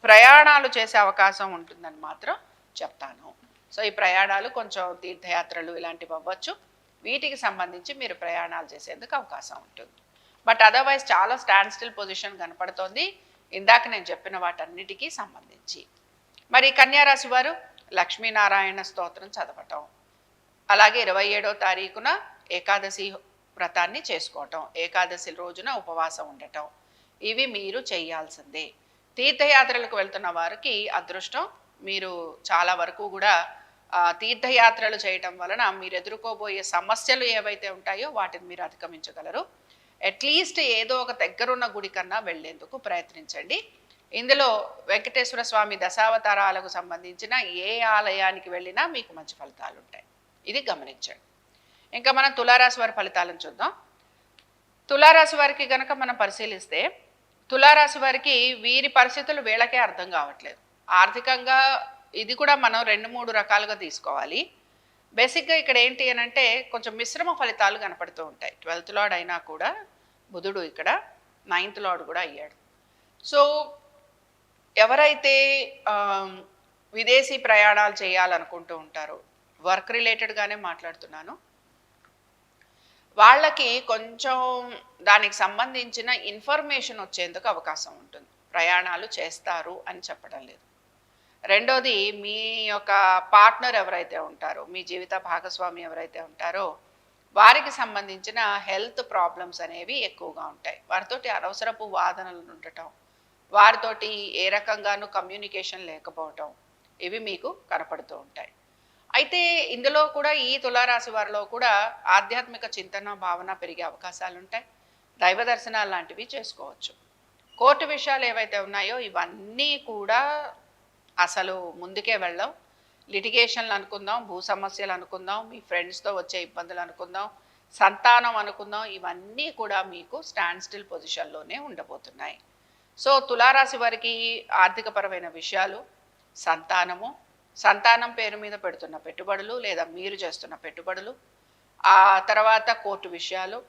ప్రయాణాలు చేసే అవకాశం ఉంటుందని మాత్రం చెప్తాను. సో ఈ ప్రయాణాలు కొంచెం తీర్థయాత్రలు ఇలాంటివి అవ్వచ్చు. వీటికి సంబంధించి మీరు ప్రయాణాలు చేసేందుకు అవకాశం ఉంటుంది. బట్ అదర్వైజ్ చాలా స్టాండ్ స్టిల్ పొజిషన్ కనపడుతోంది ఇందాక నేను చెప్పిన వాటన్నిటికీ సంబంధించి. మరి కన్యారాశి వారు లక్ష్మీనారాయణ స్తోత్రం చదవటం, అలాగే 27వ తారీఖున ఏకాదశి వ్రతాన్ని చేసుకోవటం, ఏకాదశి రోజున ఉపవాసం ఉండటం, ఇవి మీరు చేయాల్సిందే. తీర్థయాత్రలకు వెళ్తున్న వారికి అదృష్టం. మీరు చాలా వరకు కూడా తీర్థయాత్రలు చేయటం వలన మీరు ఎదుర్కోబోయే సమస్యలు ఏవైతే ఉంటాయో వాటిని మీరు అధిగమించగలరు. అట్లీస్ట్ ఏదో ఒక దగ్గరున్న గుడి కన్నా వెళ్లేందుకు ప్రయత్నించండి. ఇందులో వెంకటేశ్వర స్వామి దశావతారాలకు సంబంధించిన ఏ ఆలయానికి వెళ్ళినా మీకు మంచి ఫలితాలు ఉంటాయి. ఇది గమనించండి. ఇంకా మనం తులారాశి వారి ఫలితాలను చూద్దాం. తులారాశి వారికి కనుక మనం పరిశీలిస్తే, తులారాశి వారికి వీరి పరిస్థితులు వీళ్ళకే అర్థం కావట్లేదు. ఆర్థికంగా ఇది కూడా మనం 2-3 రకాలుగా తీసుకోవాలి. బేసిక్గా ఇక్కడ ఏంటి అని అంటే కొంచెం మిశ్రమ ఫలితాలు కనపడుతూ ఉంటాయి. 12th లార్డ్ అయినా కూడా బుధుడు ఇక్కడ 9th లార్డ్ కూడా అయ్యాడు. సో ఎవరైతే విదేశీ ప్రయాణాలు చేయాలనుకుంటూ ఉంటారో, వర్క్ రిలేటెడ్గానే మాట్లాడుతున్నాను, వాళ్ళకి కొంచెం దానికి సంబంధించిన ఇన్ఫర్మేషన్ వచ్చేందుకు అవకాశం ఉంటుంది. ప్రయాణాలు చేస్తారు అని చెప్పడం లేదు. రెండోది, మీ యొక్క పార్ట్నర్ ఎవరైతే ఉంటారో, మీ జీవిత భాగస్వామి ఎవరైతే ఉంటారో వారికి సంబంధించిన హెల్త్ ప్రాబ్లమ్స్ అనేవి ఎక్కువగా ఉంటాయి. వారితోటి అనవసరపు వాదనలు ఉండటం, వారితోటి ఏ రకంగానూ కమ్యూనికేషన్ లేకపోవటం, ఇవి మీకు కనపడుతూ ఉంటాయి. అయితే ఇందులో కూడా ఈ తులారాశి వారిలో కూడా ఆధ్యాత్మిక చింతన భావన పెరిగే అవకాశాలు ఉంటాయి. దైవ దర్శనాలు లాంటివి చేసుకోవచ్చు. కోర్టు విషయాలు ఏవైతే ఉన్నాయో ఇవన్నీ కూడా అసలు ముందుకే వెళ్ళం. లిటిగేషన్లు అనుకుందాం, భూ సమస్యలు అనుకుందాం, మీ ఫ్రెండ్స్తో వచ్చే ఇబ్బందులు అనుకుందాం, సంతానం అనుకుందాం, ఇవన్నీ కూడా మీకు స్టాండ్ స్టిల్ పొజిషన్లోనే ఉండబోతున్నాయి. సో తులారాశి వారికి ఆర్థికపరమైన విషయాలు, సంతానం పేరు మీద పెడుతున్న పెట్టుబడులు లేదా మీరు చేస్తున్న పెట్టుబడులు, ఆ తర్వాత కోర్టు విషయాలు,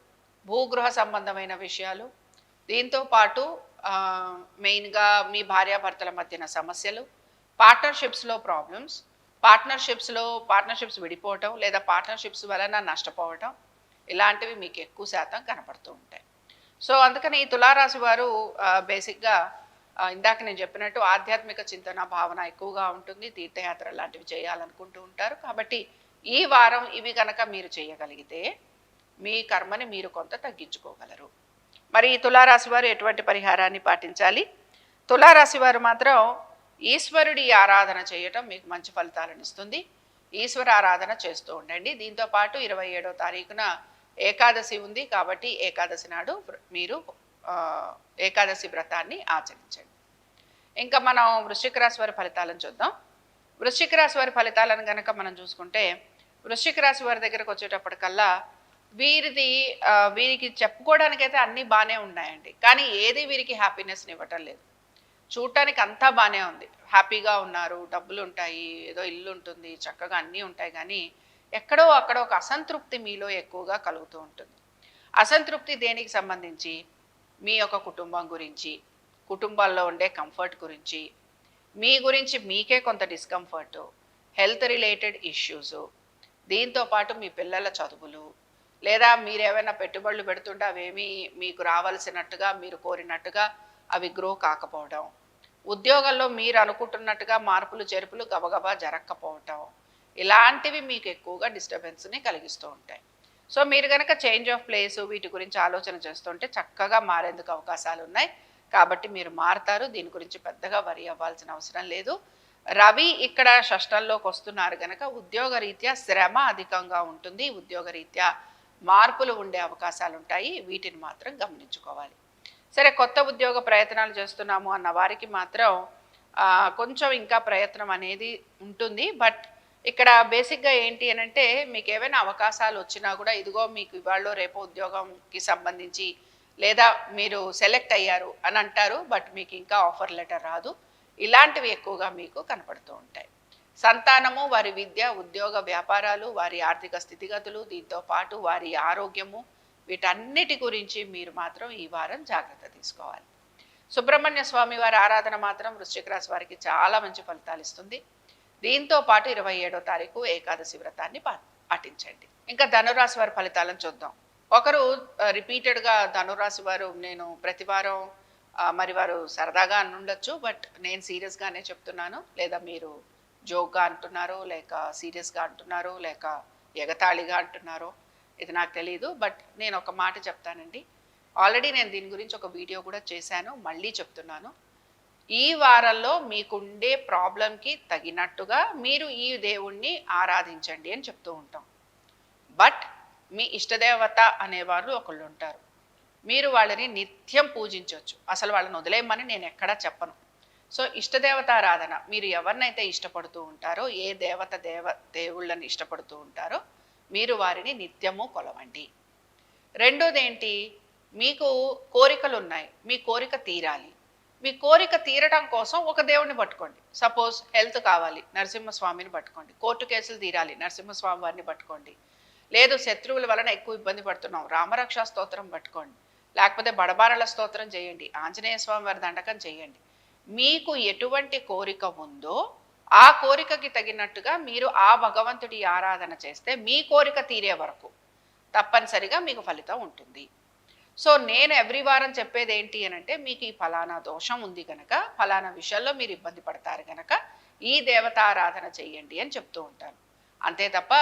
భూగృహ సంబంధమైన విషయాలు, దీంతో పాటు మెయిన్గా మీ భార్యాభర్తల మధ్యన సమస్యలు, పార్ట్నర్షిప్స్లో ప్రాబ్లమ్స్, పార్ట్నర్షిప్స్ విడిపోవటం లేదా పార్ట్నర్షిప్స్ వలన నష్టపోవటం, ఇలాంటివి మీకు ఎక్కువ శాతం కనపడుతూ ఉంటాయి. సో అందుకని ఈ తులారాశి వారు బేసిక్గా ఇందాక నేను చెప్పినట్టు ఆధ్యాత్మిక చింతన భావన ఎక్కువగా ఉంటుంది. తీర్థయాత్ర లాంటివి చేయాలనుకుంటూ ఉంటారు. కాబట్టి ఈ వారం ఇవి కనుక మీరు చేయగలిగితే మీ కర్మని మీరు కొంత తగ్గించుకోగలరు. మరి ఈ తులారాశి వారు ఎటువంటి పరిహారాన్ని పాటించాలి? తులారాశి వారు మాత్రం ఈశ్వరుడి ఆరాధన చేయటం మీకు మంచి ఫలితాలను ఇస్తుంది. ఈశ్వర ఆరాధన చేస్తూ ఉండండి. దీంతోపాటు 27వ తారీఖున ఏకాదశి ఉంది. కాబట్టి ఏకాదశి నాడు మీరు ఏకాదశి వ్రతాన్ని ఆచరించండి. ఇంకా మనం వృశ్చిక రాశి వారి ఫలితాలను చూద్దాం. వృశ్చిక రాశి వారి ఫలితాలను కనుక మనం చూసుకుంటే, వృశ్చిక రాశి వారి దగ్గరకు వచ్చేటప్పటికల్లా వీరికి చెప్పుకోవడానికైతే అన్నీ బాగానే ఉన్నాయండి. కానీ ఏది వీరికి హ్యాపీనెస్ని ఇవ్వటం లేదు. చూడటానికి అంతా బాగానే ఉంది, హ్యాపీగా ఉన్నారు, డబ్బులు ఉంటాయి, ఏదో ఇల్లు ఉంటుంది, చక్కగా అన్నీ ఉంటాయి. కానీ ఎక్కడో అక్కడ ఒక అసంతృప్తి మీలో ఎక్కువగా కలుగుతూ ఉంటుంది. అసంతృప్తి దేనికి సంబంధించి? మీ యొక్క కుటుంబం గురించి, కుటుంబాల్లో ఉండే కంఫర్ట్ గురించి, మీ గురించి మీకే కొంత డిస్కంఫర్టు, హెల్త్ రిలేటెడ్ ఇష్యూసు, దీంతోపాటు మీ పిల్లల చదువులు, లేదా మీరేమైనా పెట్టుబడులు పెడుతుంటే అవేమీ మీకు రావాల్సినట్టుగా మీరు కోరినట్టుగా అవి గ్రో కాకపోవడం, ఉద్యోగంలో మీరు అనుకుంటున్నట్టుగా మార్పులు చేర్పులు గబగబా జరగకపోవటం, ఇలాంటివి మీకు ఎక్కువగా డిస్టర్బెన్స్ని కలిగిస్తూ ఉంటాయి. సో మీరు కనుక చేంజ్ ఆఫ్ ప్లేస్ వీటి గురించి ఆలోచన చేస్తుంటే చక్కగా మారేందుకు అవకాశాలు ఉన్నాయి. కాబట్టి మీరు మారుతారు. దీని గురించి పెద్దగా వరి అవ్వాల్సిన అవసరం లేదు. రవి ఇక్కడ షష్టంలోకి వస్తున్నారు కనుక ఉద్యోగరీత్యా శ్రమ అధికంగా ఉంటుంది. ఉద్యోగరీత్యా మార్పులు ఉండే అవకాశాలు ఉంటాయి. వీటిని మాత్రం గమనించుకోవాలి. సరే, కొత్త ఉద్యోగ ప్రయత్నాలు చేస్తున్నాము అన్న వారికి మాత్రం కొంచెం ఇంకా ప్రయత్నం అనేది ఉంటుంది. బట్ ఇక్కడ బేసిక్గా ఏంటి అని అంటే, మీకు ఏమైనా అవకాశాలు వచ్చినా కూడా ఇదిగో మీకు ఇవాళ రేపు ఉద్యోగంకి సంబంధించి లేదా మీరు సెలెక్ట్ అయ్యారు అని అంటారు. బట్ మీకు ఇంకా ఆఫర్ లెటర్ రాదు. ఇలాంటివి ఎక్కువగా మీకు కనపడుతూ ఉంటాయి. సంతానము, వారి విద్య, ఉద్యోగ, వ్యాపారాలు, వారి ఆర్థిక స్థితిగతులు, దీంతో పాటు వారి ఆరోగ్యము, వీటన్నిటి గురించి మీరు మాత్రం ఈ వారం జాగ్రత్త తీసుకోవాలి. సుబ్రహ్మణ్య స్వామి వారి ఆరాధన మాత్రం వృశ్చిక రాశి వారికి చాలా మంచి ఫలితాలు ఇస్తుంది. దీంతో పాటు 27వ తారీఖు ఏకాదశి వ్రతాన్ని పాటించండి. ఇంకా ధనురాశి వారి ఫలితాలను చూద్దాం. ఒకరు రిపీటెడ్గా ధనురాశి వారు, నేను ప్రతి వారం మరి వారు సరదాగా అనుండొచ్చు, బట్ నేను సీరియస్గానే చెప్తున్నాను. లేదా మీరు జోక్గా అంటున్నారో, లేక సీరియస్గా అంటున్నారో, లేక ఎగతాళిగా అంటున్నారో ఇది నాకు తెలియదు. బట్ నేను ఒక మాట చెప్తానండి. ఆల్రెడీ నేను దీని గురించి ఒక వీడియో కూడా చేశాను, మళ్ళీ చెప్తున్నాను. ఈ వారంలో మీకుండే ప్రాబ్లంకి తగినట్టుగా మీరు ఈ దేవుణ్ణి ఆరాధించండి అని చెప్తూ ఉంటాం. బట్ మీ ఇష్టదేవత అనేవారు ఒకళ్ళు ఉంటారు. మీరు వాళ్ళని నిత్యం పూజించవచ్చు. అసలు వాళ్ళని వదిలేయమని నేను ఎక్కడా చెప్పను. సో ఇష్టదేవతారాధన, మీరు ఎవరినైతే ఇష్టపడుతూ ఉంటారో, ఏ దేవుళ్ళని ఇష్టపడుతూ ఉంటారో మీరు వారిని నిత్యము కొలవండి. రెండోది ఏంటి, మీకు కోరికలు ఉన్నాయి, మీ కోరిక తీరాలి. మీ కోరిక తీరడం కోసం ఒక దేవుడిని పట్టుకోండి. సపోజ్ హెల్త్ కావాలి, నరసింహస్వామిని పట్టుకోండి. కోర్టు కేసులు తీరాలి, నరసింహస్వామి వారిని పట్టుకోండి. లేదు శత్రువుల వలన ఎక్కువ ఇబ్బంది పడుతున్నాం, రామరక్షా స్తోత్రం పట్టుకోండి. లేకపోతే బడబారల స్తోత్రం చేయండి, ఆంజనేయ స్వామి వారి దండకం చేయండి. మీకు ఎటువంటి కోరిక ఉందో ఆ కోరికకి తగినట్టుగా మీరు ఆ భగవంతుడి ఆరాధన చేస్తే మీ కోరిక తీరే వరకు తప్పనిసరిగా మీకు ఫలితం ఉంటుంది. సో నేను ఎవ్రీ వారం చెప్పేది ఏంటి అని అంటే, మీకు ఈ ఫలానా దోషం ఉంది కనుక, ఫలానా విషయంలో మీరు ఇబ్బంది పడతారు కనుక ఈ దేవతారాధన చెయ్యండి అని చెప్తూ ఉంటాను. అంతే తప్ప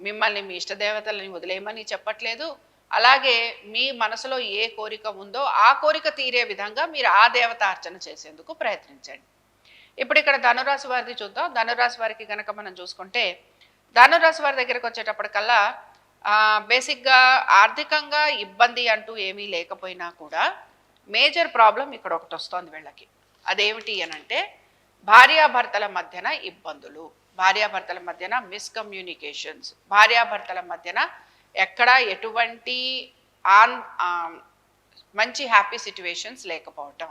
మిమ్మల్ని మీ ఇష్టదేవతలని వదిలేయమని చెప్పట్లేదు. అలాగే మీ మనసులో ఏ కోరిక ఉందో ఆ కోరిక తీరే విధంగా మీరు ఆ దేవతార్చన చేసేందుకు ప్రయత్నించండి. ఇప్పుడు ఇక్కడ ధనురాశి వారిది చూద్దాం. ధనురాశి వారికి కనుక మనం చూసుకుంటే, ధనురాశి వారి దగ్గరకు వచ్చేటప్పటికల్లా బేసిక్గా ఆర్థికంగా ఇబ్బంది అంటూ ఏమీ లేకపోయినా కూడా మేజర్ ప్రాబ్లం ఇక్కడ ఒకటి వస్తుంది వీళ్ళకి. అదేమిటి అనంటే, భార్యాభర్తల మధ్యన ఇబ్బందులు, భార్యాభర్తల మధ్యన మిస్కమ్యూనికేషన్స్, భార్యాభర్తల మధ్యన ఎక్కడ ఎటువంటి మంచి హ్యాపీ సిచ్యువేషన్స్ లేకపోవటం,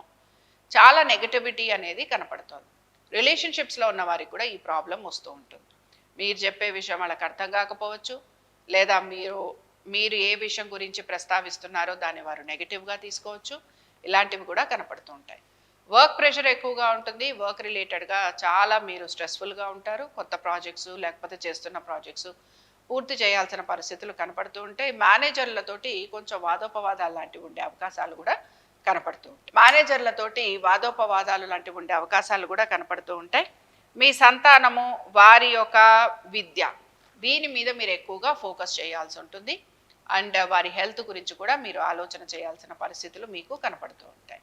చాలా నెగటివిటీ అనేది కనపడుతుంది. రిలేషన్షిప్స్లో ఉన్న వారికి కూడా ఈ ప్రాబ్లం వస్తూ ఉంటుంది. మీరు చెప్పే విషయం వాళ్ళకి అర్థం కాకపోవచ్చు, లేదా మీరు ఏ విషయం గురించి ప్రస్తావిస్తున్నారో దాన్ని వారు నెగిటివ్గా తీసుకోవచ్చు. ఇలాంటివి కూడా కనపడుతూ ఉంటాయి. వర్క్ ప్రెషర్ ఎక్కువగా ఉంటుంది. వర్క్ రిలేటెడ్గా చాలా మీరు స్ట్రెస్ఫుల్గా ఉంటారు. కొత్త ప్రాజెక్ట్స్ లేకపోతే చేస్తున్న ప్రాజెక్ట్స్ పూర్తి చేయాల్సిన పరిస్థితులు కనపడుతూ ఉంటాయి. మేనేజర్లతోటి కొంచెం వాదోపవాదాలు లాంటివి ఉండే అవకాశాలు కూడా కనపడుతూ ఉంటాయి. మేనేజర్లతోటి వాదోపవాదాలు లాంటివి ఉండే అవకాశాలు కూడా కనపడుతూ ఉంటాయి. మీ సంతానము, వారి యొక్క విద్య, దీని మీద మీరు ఎక్కువగా ఫోకస్ చేయాల్సి ఉంటుంది. అండ్ వారి హెల్త్ గురించి కూడా మీరు ఆలోచన చేయాల్సిన పరిస్థితులు మీకు కనపడుతూ ఉంటాయి.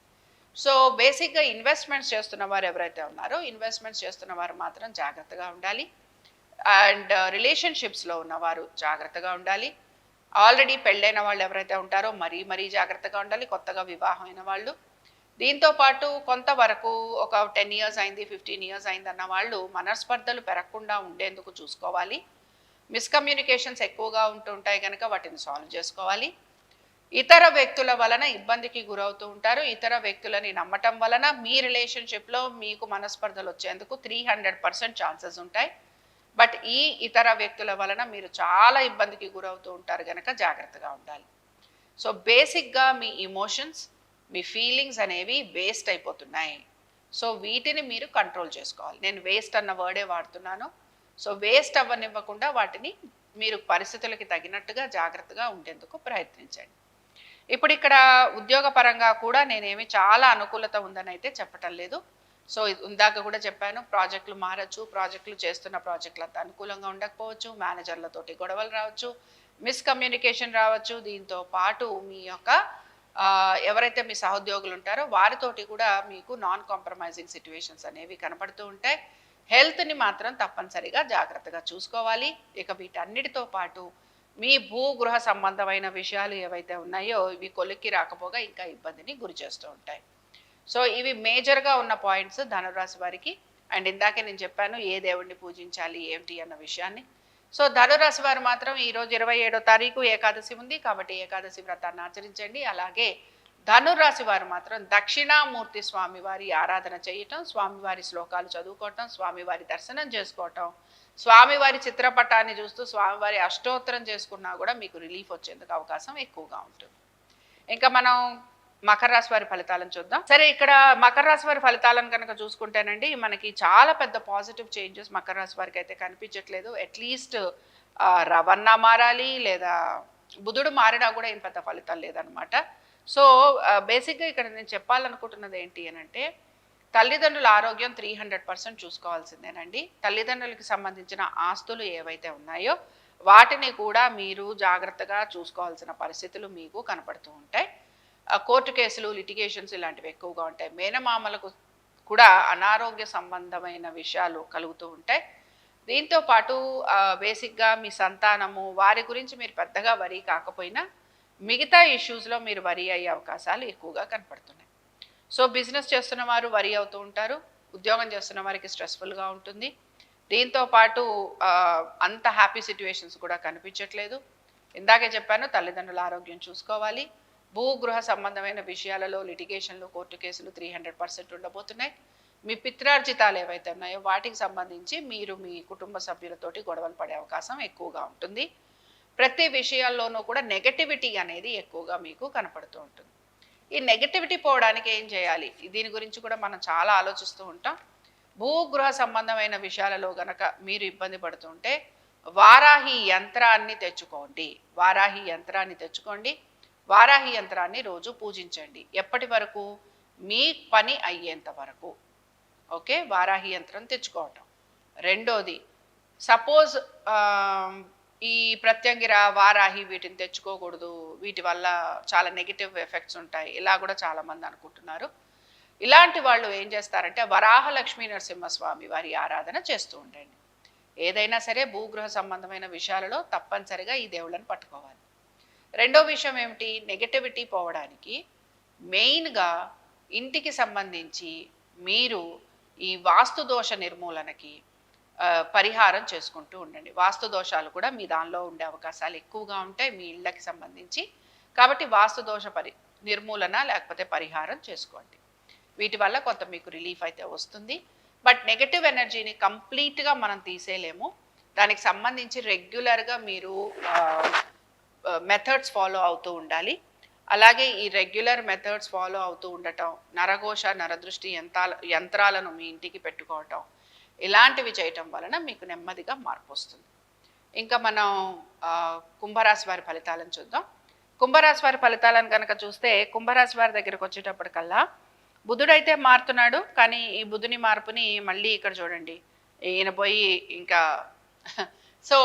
సో బేసిక్గా ఇన్వెస్ట్మెంట్స్ చేస్తున్న వారు ఎవరైతే ఉన్నారో, ఇన్వెస్ట్మెంట్స్ చేస్తున్న వారు మాత్రం జాగ్రత్తగా ఉండాలి. అండ్ రిలేషన్షిప్స్లో ఉన్నవారు జాగ్రత్తగా ఉండాలి. ఆల్రెడీ పెళ్ళైన వాళ్ళు ఎవరైతే ఉంటారో మరీ జాగ్రత్తగా ఉండాలి. కొత్తగా వివాహం అయిన వాళ్ళు, దీంతోపాటు కొంతవరకు ఒక 10 years అయింది, 15 years అయింది అన్న వాళ్ళు మనస్పర్ధలు పెరగకుండా ఉండేందుకు చూసుకోవాలి. మిస్కమ్యూనికేషన్స్ ఎక్కువగా ఉంటుంటాయి కనుక వాటిని సాల్వ్ చేసుకోవాలి. ఇతర వ్యక్తుల వలన ఇబ్బందికి గురవుతూ ఉంటారు. ఇతర వ్యక్తులని నమ్మటం వలన మీ రిలేషన్షిప్లో మీకు మనస్పర్ధలు వచ్చేందుకు 300% ఛాన్సెస్ ఉంటాయి. బట్ ఈ ఇతర వ్యక్తుల వలన మీరు చాలా ఇబ్బందికి గురవుతూ ఉంటారు కనుక జాగ్రత్తగా ఉండాలి. సో బేసిక్గా మీ ఇమోషన్స్, మీ ఫీలింగ్స్ అనేవి వేస్ట్ అయిపోతున్నాయి. సో వీటిని మీరు కంట్రోల్ చేసుకోవాలి. నేను వేస్ట్ అన్న వర్డే వాడుతున్నాను. సో వేస్ట్ అవ్వనివ్వకుండా వాటిని మీరు పరిస్థితులకి తగినట్టుగా జాగ్రత్తగా ఉండేందుకు ప్రయత్నించండి. ఇప్పుడు ఇక్కడ ఉద్యోగపరంగా కూడా నేనేమి చాలా అనుకూలత ఉందని అయితే చెప్పటం లేదు. సో ఇందాక కూడా చెప్పాను, ప్రాజెక్టులు మారచ్చు, చేస్తున్న ప్రాజెక్టులు అంత అనుకూలంగా ఉండకపోవచ్చు, మేనేజర్లతోటి గొడవలు రావచ్చు, మిస్కమ్యూనికేషన్ రావచ్చు. దీంతో పాటు మీ యొక్క ఎవరైతే మీ సహోద్యోగులు ఉంటారో వారితోటి కూడా మీకు నాన్ కాంప్రమైజింగ్ సిట్యుయేషన్స్ అనేవి కనపడుతూ ఉంటాయి. హెల్త్ని మాత్రం తప్పనిసరిగా జాగ్రత్తగా చూసుకోవాలి. ఇక వీటన్నిటితో పాటు మీ భూగృహ సంబంధమైన విషయాలు ఏవైతే ఉన్నాయో ఇవి కొలిక్కి రాకపోగా ఇంకా ఇబ్బందిని గురి చేస్తూ ఉంటాయి. సో ఇవి మేజర్గా ఉన్న పాయింట్స్ ధనురాశి వారికి. అండ్ ఇందాకే నేను చెప్పాను ఏ దేవుణ్ణి పూజించాలి ఏమిటి అన్న విషయాన్ని. సో ధనురాశి వారు మాత్రం ఈరోజు 27వ తారీఖు ఏకాదశి ఉంది కాబట్టి ఏకాదశి వ్రతాన్ని ఆచరించండి. అలాగే ధనురాశి వారు మాత్రం దక్షిణామూర్తి స్వామివారి ఆరాధన చేయటం, స్వామివారి శ్లోకాలు చదువుకోవటం, స్వామివారి దర్శనం చేసుకోవటం, స్వామివారి చిత్రపటాన్ని చూస్తూ స్వామివారి అష్టోత్తరం చేసుకున్నా కూడా మీకు రిలీఫ్ వచ్చేందుకు అవకాశం ఎక్కువగా ఉంటుంది. ఇంకా మనం మకర రాశి వారి ఫలితాలను చూద్దాం. సరే, ఇక్కడ మకర రాశి వారి ఫలితాలను కనుక చూసుకుంటేనండి మనకి చాలా పెద్ద పాజిటివ్ చేంజెస్ మకర రాశి వారికి అయితే కనిపించట్లేదు. అట్లీస్ట్ రవణ మారాలి లేదా బుధుడు మారినా కూడా ఏం పెద్ద ఫలితం లేదనమాట. సో బేసిక్గా ఇక్కడ నేను చెప్పాలనుకుంటున్నది ఏంటి అని అంటే తల్లిదండ్రుల ఆరోగ్యం 300% చూసుకోవాల్సిందేనండి. తల్లిదండ్రులకి సంబంధించిన ఆస్తులు ఏవైతే ఉన్నాయో వాటిని కూడా మీరు జాగ్రత్తగా చూసుకోవాల్సిన పరిస్థితులు మీకు కనపడుతూ ఉంటాయి. కోర్టు కేసులు, లిటిగేషన్స్ ఇలాంటివి ఎక్కువగా ఉంటాయి. మేనమామలకు కూడా అనారోగ్య సంబంధమైన విషయాలు కలుగుతూ ఉంటాయి. దీంతో పాటు బేసిక్గా మీ సంతానము వారి గురించి మీరు పెద్దగా వరీ కాకపోయినా మిగతా ఇష్యూస్లో మీరు వరీ అయ్యే అవకాశాలు ఎక్కువగా కనపడుతున్నాయి. సో బిజినెస్ చేస్తున్న వారు వరీ అవుతూ ఉంటారు, ఉద్యోగం చేస్తున్న వారికి స్ట్రెస్ఫుల్గా ఉంటుంది. దీంతో పాటు అంత హ్యాపీ సిట్యుయేషన్స్ కూడా కనిపించట్లేదు. ఇందాకే చెప్పాను తల్లిదండ్రుల ఆరోగ్యం చూసుకోవాలి. భూగృహ సంబంధమైన విషయాలలో లిటిగేషన్లు, కోర్టు కేసులు 300% ఉండబోతున్నాయి. మీ పిత్రార్జితాలు ఏవైతే ఉన్నాయో వాటికి సంబంధించి మీరు మీ కుటుంబ సభ్యులతోటి గొడవలు పడే అవకాశం ఎక్కువగా ఉంటుంది. ప్రతి విషయాల్లోనూ కూడా నెగటివిటీ అనేది ఎక్కువగా మీకు కనపడుతూ ఉంటుంది. ఈ నెగటివిటీ పోవడానికి ఏం చేయాలి, దీని గురించి కూడా మనం చాలా ఆలోచిస్తూ ఉంటాం. భూగృహ సంబంధమైన విషయాలలో గనక మీరు ఇబ్బంది పడుతుంటే వారాహి యంత్రాన్ని తెచ్చుకోండి. వారాహి యంత్రాన్ని రోజు పూజించండి. ఎప్పటి వరకు? మీ పని అయ్యేంత వరకు. ఓకే, వారాహి యంత్రం తెచ్చుకోవటం. రెండోది, సపోజ్ ఈ ప్రత్యంగిర, వారాహి వీటిని తెచ్చుకోకూడదు, వీటి వల్ల చాలా నెగిటివ్ ఎఫెక్ట్స్ ఉంటాయి, ఇలా కూడా చాలామంది అనుకుంటున్నారు. ఇలాంటి వాళ్ళు ఏం చేస్తారంటే వరాహలక్ష్మీ నరసింహస్వామి వారి ఆరాధన చేస్తూ ఉండండి. ఏదైనా సరే భూగృహ సంబంధమైన విషయాలలో తప్పనిసరిగా ఈ దేవుళ్ళని పట్టుకోవాలి. రెండో విషయం ఏమిటి, నెగటివిటీ పోవడానికి మెయిన్గా ఇంటికి సంబంధించి మీరు ఈ వాస్తు దోష నిర్మూలనకి పరిహారం చేసుకుంటూ ఉండండి. వాస్తు దోషాలు కూడా మీ దానిలో ఉండే అవకాశాలు ఎక్కువగా ఉంటాయి మీ ఇళ్ళకి సంబంధించి. కాబట్టి వాస్తు దోష నిర్మూలన లేకపోతే పరిహారం చేసుకోండి. వీటి వల్ల కొంత మీకు రిలీఫ్ అయితే వస్తుంది. బట్ నెగటివ్ ఎనర్జీని కంప్లీట్గా మనం తీసేయలేము. దానికి సంబంధించి రెగ్యులర్గా మీరు మెథడ్స్ ఫాలో అవుతూ ఉండాలి. అలాగే ఈ రెగ్యులర్ మెథడ్స్ ఫాలో అవుతూ ఉండటం, నరఘోష, నరదృష్టి యంత్రాలను మీ ఇంటికి పెట్టుకోవటం, ఇలాంటివి చేయటం వలన మీకు నెమ్మదిగా మార్పు వస్తుంది. ఇంకా మనం కుంభరాశి వారి ఫలితాలను చూద్దాం. కుంభరాశి వారి ఫలితాలను కనుక చూస్తే కుంభరాశి వారి దగ్గరకు వచ్చేటప్పటికల్లా బుధుడైతే మారుతున్నాడు. కానీ ఈ బుధుని మార్పుని మళ్ళీ ఇక్కడ చూడండి, ఈయన పోయి ఇంకా సో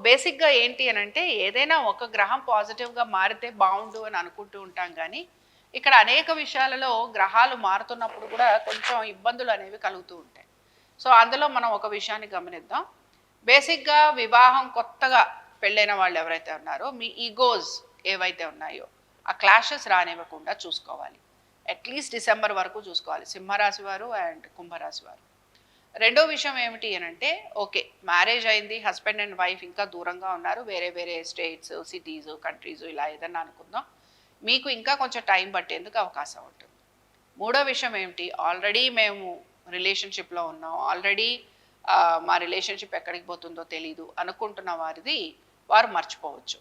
బేసిక్గా ఏంటి అని అంటే ఏదైనా ఒక గ్రహం పాజిటివ్గా మారితే బాగుండు అని అనుకుంటూ ఉంటాం. కానీ ఇక్కడ అనేక విషయాలలో గ్రహాలు మారుతున్నప్పుడు కూడా కొంచెం ఇబ్బందులు అనేవి కలుగుతూ ఉంటాయి. సో అందులో మనం ఒక విషయాన్ని గమనిద్దాం. బేసిక్గా వివాహం కొత్తగా పెళ్ళైన వాళ్ళు ఎవరైతే ఉన్నారో మీ ఈగోస్ ఏవైతే ఉన్నాయో ఆ క్లాషెస్ రానివ్వకుండా చూసుకోవాలి. అట్లీస్ట్ డిసెంబర్ వరకు చూసుకోవాలి సింహరాశి వారు అండ్ కుంభరాశి వారు. రెండో విషయం ఏమిటి అని అంటే ఓకే, మ్యారేజ్ అయింది, హస్బెండ్ అండ్ వైఫ్ ఇంకా దూరంగా ఉన్నారు, వేరే వేరే స్టేట్స్, సిటీస్, కంట్రీస్ ఇలా ఏదన్నా అనుకుందాం, మీకు ఇంకా కొంచెం టైం పట్టేందుకు అవకాశం ఉంటుంది. మూడో విషయం ఏమిటి, ఆల్రెడీ మేము రిలేషన్షిప్లో ఉన్నాం, ఆల్రెడీ మా రిలేషన్షిప్ ఎక్కడికి పోతుందో తెలీదు అనుకుంటున్న వారిది వారు మర్చిపోవచ్చు.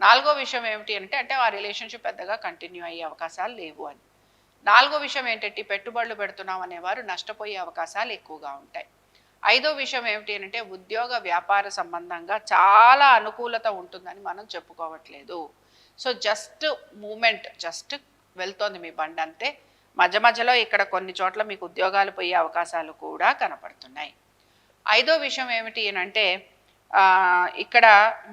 నాలుగో విషయం ఏమిటి అంటే ఆ రిలేషన్షిప్ పెద్దగా కంటిన్యూ అయ్యే అవకాశాలు లేవు అని. నాలుగో విషయం ఏంటంటే పెట్టుబడులు పెడుతున్నాం అనేవారు నష్టపోయే అవకాశాలు ఎక్కువగా ఉంటాయి. ఐదో విషయం ఏమిటి అంటే ఉద్యోగ వ్యాపార సంబంధంగా చాలా అనుకూలత ఉంటుందని మనం చెప్పుకోవట్లేదు. సో జస్ట్ మూమెంట్, జస్ట్ వెళ్తోంది మీ బండి అంతే. మధ్య మధ్యలో ఇక్కడ కొన్ని చోట్ల మీకు ఉద్యోగాలు పోయే అవకాశాలు కూడా కనపడుతున్నాయి. ఐదో విషయం ఏమిటి అంటే ఇక్కడ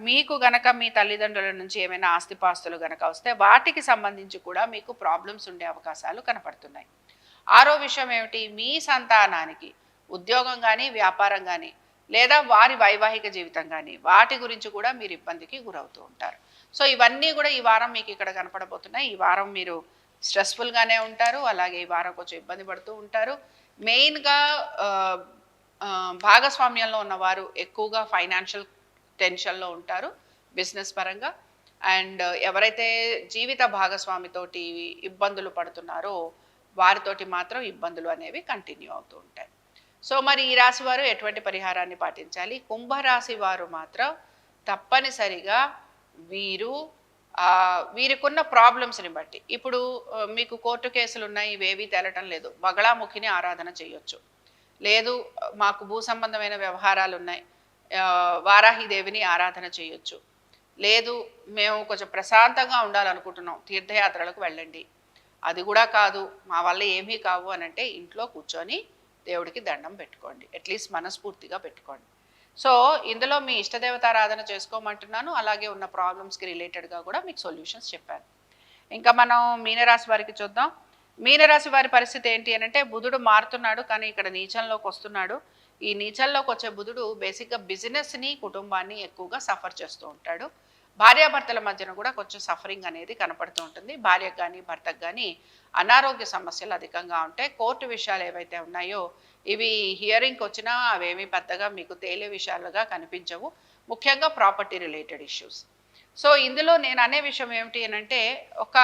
మీకు గనక మీ తల్లిదండ్రుల నుంచి ఏమైనా ఆస్తిపాస్తులు గనక వస్తే వాటికి సంబంధించి కూడా మీకు ప్రాబ్లమ్స్ ఉండే అవకాశాలు కనపడుతున్నాయి. ఆరో విషయం ఏమిటి, మీ సంతానానికి ఉద్యోగం కానీ వ్యాపారం కానీ లేదా వారి వైవాహిక జీవితం కానీ వాటి గురించి కూడా మీరు ఇబ్బందికి గురవుతూ ఉంటారు. సో ఇవన్నీ కూడా ఈ వారం మీకు ఇక్కడ కనపడబోతున్నాయి. ఈ వారం మీరు స్ట్రెస్ఫుల్గానే ఉంటారు, అలాగే ఈ వారం కొంచెం ఇబ్బంది పడుతూ ఉంటారు. మెయిన్గా భాగస్వామ్యంలో ఉన్నవారు ఎక్కువగా ఫైనాన్షియల్ టెన్షన్లో ఉంటారు బిజినెస్ పరంగా. అండ్ ఎవరైతే జీవిత భాగస్వామితోటి ఇబ్బందులు పడుతున్నారో వారితోటి మాత్రం ఇబ్బందులు అనేవి కంటిన్యూ అవుతూ ఉంటాయి. సో మరి ఈ రాశి వారు ఎటువంటి పరిహారాన్ని పాటించాలి? కుంభరాశి వారు మాత్రం తప్పనిసరిగా వీరికున్న ప్రాబ్లమ్స్ని బట్టి, ఇప్పుడు మీకు కోర్టు కేసులు ఉన్నాయి, ఇవేవి తేలటం లేదు, బగళాముఖిని ఆరాధన చేయొచ్చు. లేదు మాకు భూ సంబంధమైన వ్యవహారాలు ఉన్నాయి, వారాహిదేవిని ఆరాధన చేయొచ్చు. లేదు మేము కొంచెం ప్రశాంతంగా ఉండాలనుకుంటున్నాం, తీర్థయాత్రలకు వెళ్ళండి. అది కూడా కాదు, మా వల్ల ఏమీ కావు అని అంటే ఇంట్లో కూర్చొని దేవుడికి దండం పెట్టుకోండి, అట్లీస్ట్ మనస్ఫూర్తిగా పెట్టుకోండి. సో ఇందులో మీ ఇష్టదేవతారాధన చేసుకోమంటున్నాను, అలాగే ఉన్న ప్రాబ్లమ్స్కి రిలేటెడ్గా కూడా మీకు సొల్యూషన్స్ చెప్పాను. ఇంకా మనం మీనరాశి వారికి చూద్దాం. మీనరాశి వారి పరిస్థితి ఏంటి అని అంటే, బుధుడు మారుతున్నాడు కానీ ఇక్కడ నీచంలోకి వస్తున్నాడు. ఈ నీచంలోకి వచ్చే బుధుడు బేసిక్గా బిజినెస్ని కుటుంబాన్ని ఎక్కువగా సఫర్ చేస్తూ ఉంటాడు. భార్యాభర్తల మధ్యన కూడా కొంచెం సఫరింగ్ అనేది కనపడుతూ ఉంటుంది. భార్యకు కానీ భర్తకు కానీ అనారోగ్య సమస్యలు అధికంగా ఉంటాయి. కోర్టు విషయాలు ఏవైతే ఉన్నాయో ఇవి హియరింగ్కి వచ్చినా అవేమీ పెద్దగా మీకు తేలే విషయాలుగా కనిపించవు, ముఖ్యంగా ప్రాపర్టీ రిలేటెడ్ ఇష్యూస్. సో ఇందులో నేను అనే విషయం ఏమిటి అని అంటే, ఒక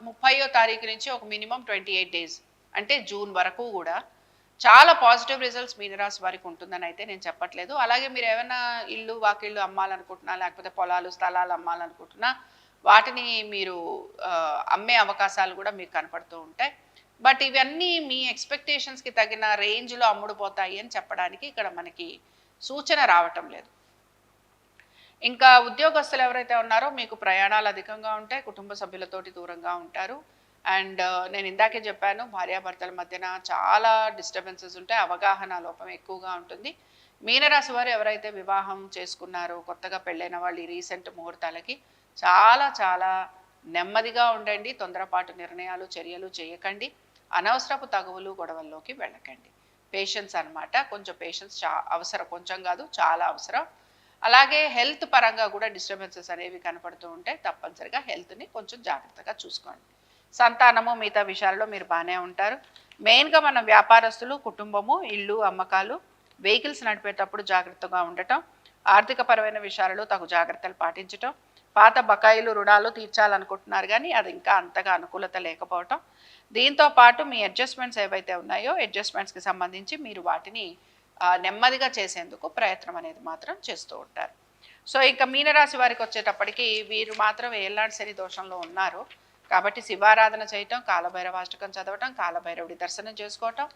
30వ తారీఖు నుంచి ఒక మినిమం 28 డేస్ అంటే జూన్ వరకు కూడా చాలా పాజిటివ్ రిజల్ట్స్ మీనరాశి వారికి ఉంటుందని అయితే నేను చెప్పట్లేదు. అలాగే మీరు ఏమైనా ఇల్లు వాకిళ్ళు అమ్మాలనుకుంటున్నా, లేకపోతే పొలాలు స్థలాలు అమ్మాలనుకుంటున్నా వాటిని మీరు అమ్మే అవకాశాలు కూడా మీకు కనపడుతూ ఉంటాయి. బట్ ఇవన్నీ మీ ఎక్స్పెక్టేషన్స్కి తగిన రేంజ్లో అమ్ముడుపోతాయి అని చెప్పడానికి ఇక్కడ మనకి సూచన రావటం లేదు. ఇంకా ఉద్యోగస్తులు ఎవరైతే ఉన్నారో మీకు ప్రయాణాలు అధికంగా ఉంటాయి, కుటుంబ సభ్యులతోటి దూరంగా ఉంటారు. అండ్ నేను ఇందాకే చెప్పాను, భార్యాభర్తల మధ్యన చాలా డిస్టర్బెన్సెస్ ఉంటాయి, అవగాహన లోపం ఎక్కువగా ఉంటుంది. మీనరాశి వారు ఎవరైతే వివాహం చేసుకున్నారో, కొత్తగా పెళ్ళైన వాళ్ళు ఈ రీసెంట్ ముహూర్తాలకి చాలా చాలా నెమ్మదిగా ఉండండి. తొందరపాటు నిర్ణయాలు చర్యలు చేయకండి. అనవసరపు తగువులు గొడవల్లోకి వెళ్ళకండి. పేషెన్స్ అనమాట, కొంచెం పేషెన్స్ అవసరం, కొంచెం కాదు చాలా అవసరం. అలాగే హెల్త్ పరంగా కూడా డిస్టర్బెన్సెస్ అనేవి కనపడుతూ ఉంటాయి. తప్పనిసరిగా హెల్త్ని కొంచెం జాగ్రత్తగా చూసుకోండి. సంతానము మిగతా విషయాల్లో మీరు బాగానే ఉంటారు. మెయిన్గా మనం వ్యాపారస్తులు, కుటుంబము, ఇల్లు అమ్మకాలు, వెహికల్స్ నడిపేటప్పుడు జాగ్రత్తగా ఉండటం, ఆర్థికపరమైన విషయాలలో తగు జాగ్రత్తలు పాటించటం, పాత బకాయిలు రుణాలు తీర్చాలనుకుంటున్నారు కానీ అది ఇంకా అంతగా అనుకూలత లేకపోవటం, దీంతో పాటు మీ అడ్జస్ట్మెంట్స్ ఏవైతే ఉన్నాయో అడ్జస్ట్మెంట్స్కి సంబంధించి మీరు వాటిని నెమ్మదిగా చేసేందుకు ప్రయత్నం అనేది మాత్రం చేస్తూ ఉంటారు. సో ఇంకా మీనరాశి వారికి వచ్చేటప్పటికి వీరు మాత్రం ఏళ్ళనాటి శని దోషంలో ఉన్నారు కాబట్టి శివారాధన చేయటం, కాలభైరవాష్టకం చదవటం, కాలభైరవుడి దర్శనం చేసుకోవటం,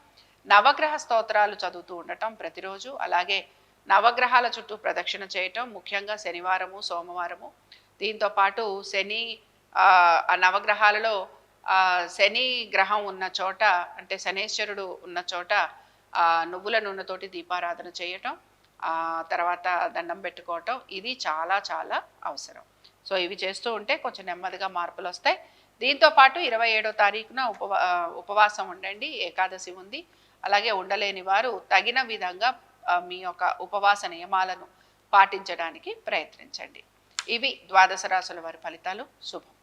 నవగ్రహ స్తోత్రాలు చదువుతూ ఉండటం ప్రతిరోజు, అలాగే నవగ్రహాల చుట్టూ ప్రదక్షిణ చేయటం, ముఖ్యంగా శనివారము సోమవారము. దీంతో పాటు శని ఆ నవగ్రహాలలో శని గ్రహం ఉన్న చోట అంటే శనేశ్వరుడు ఉన్న చోట నువ్వుల నూనెతోటి దీపారాధన చేయటం, తర్వాత దండం పెట్టుకోవటం, ఇది చాలా చాలా అవసరం. సో ఇవి చేస్తూ ఉంటే కొంచెం నెమ్మదిగా మార్పులు వస్తాయి. దీంతో పాటు 27వ తారీఖున ఉపవాసం ఉండండి, ఏకాదశి ఉంది. అలాగే ఉండలేని వారు తగిన విధంగా మీ యొక్క ఉపవాస నియమాలను పాటించడానికి ప్రయత్నించండి. ఇవి ద్వాదశ రాశుల వారి ఫలితాలు. శుభం.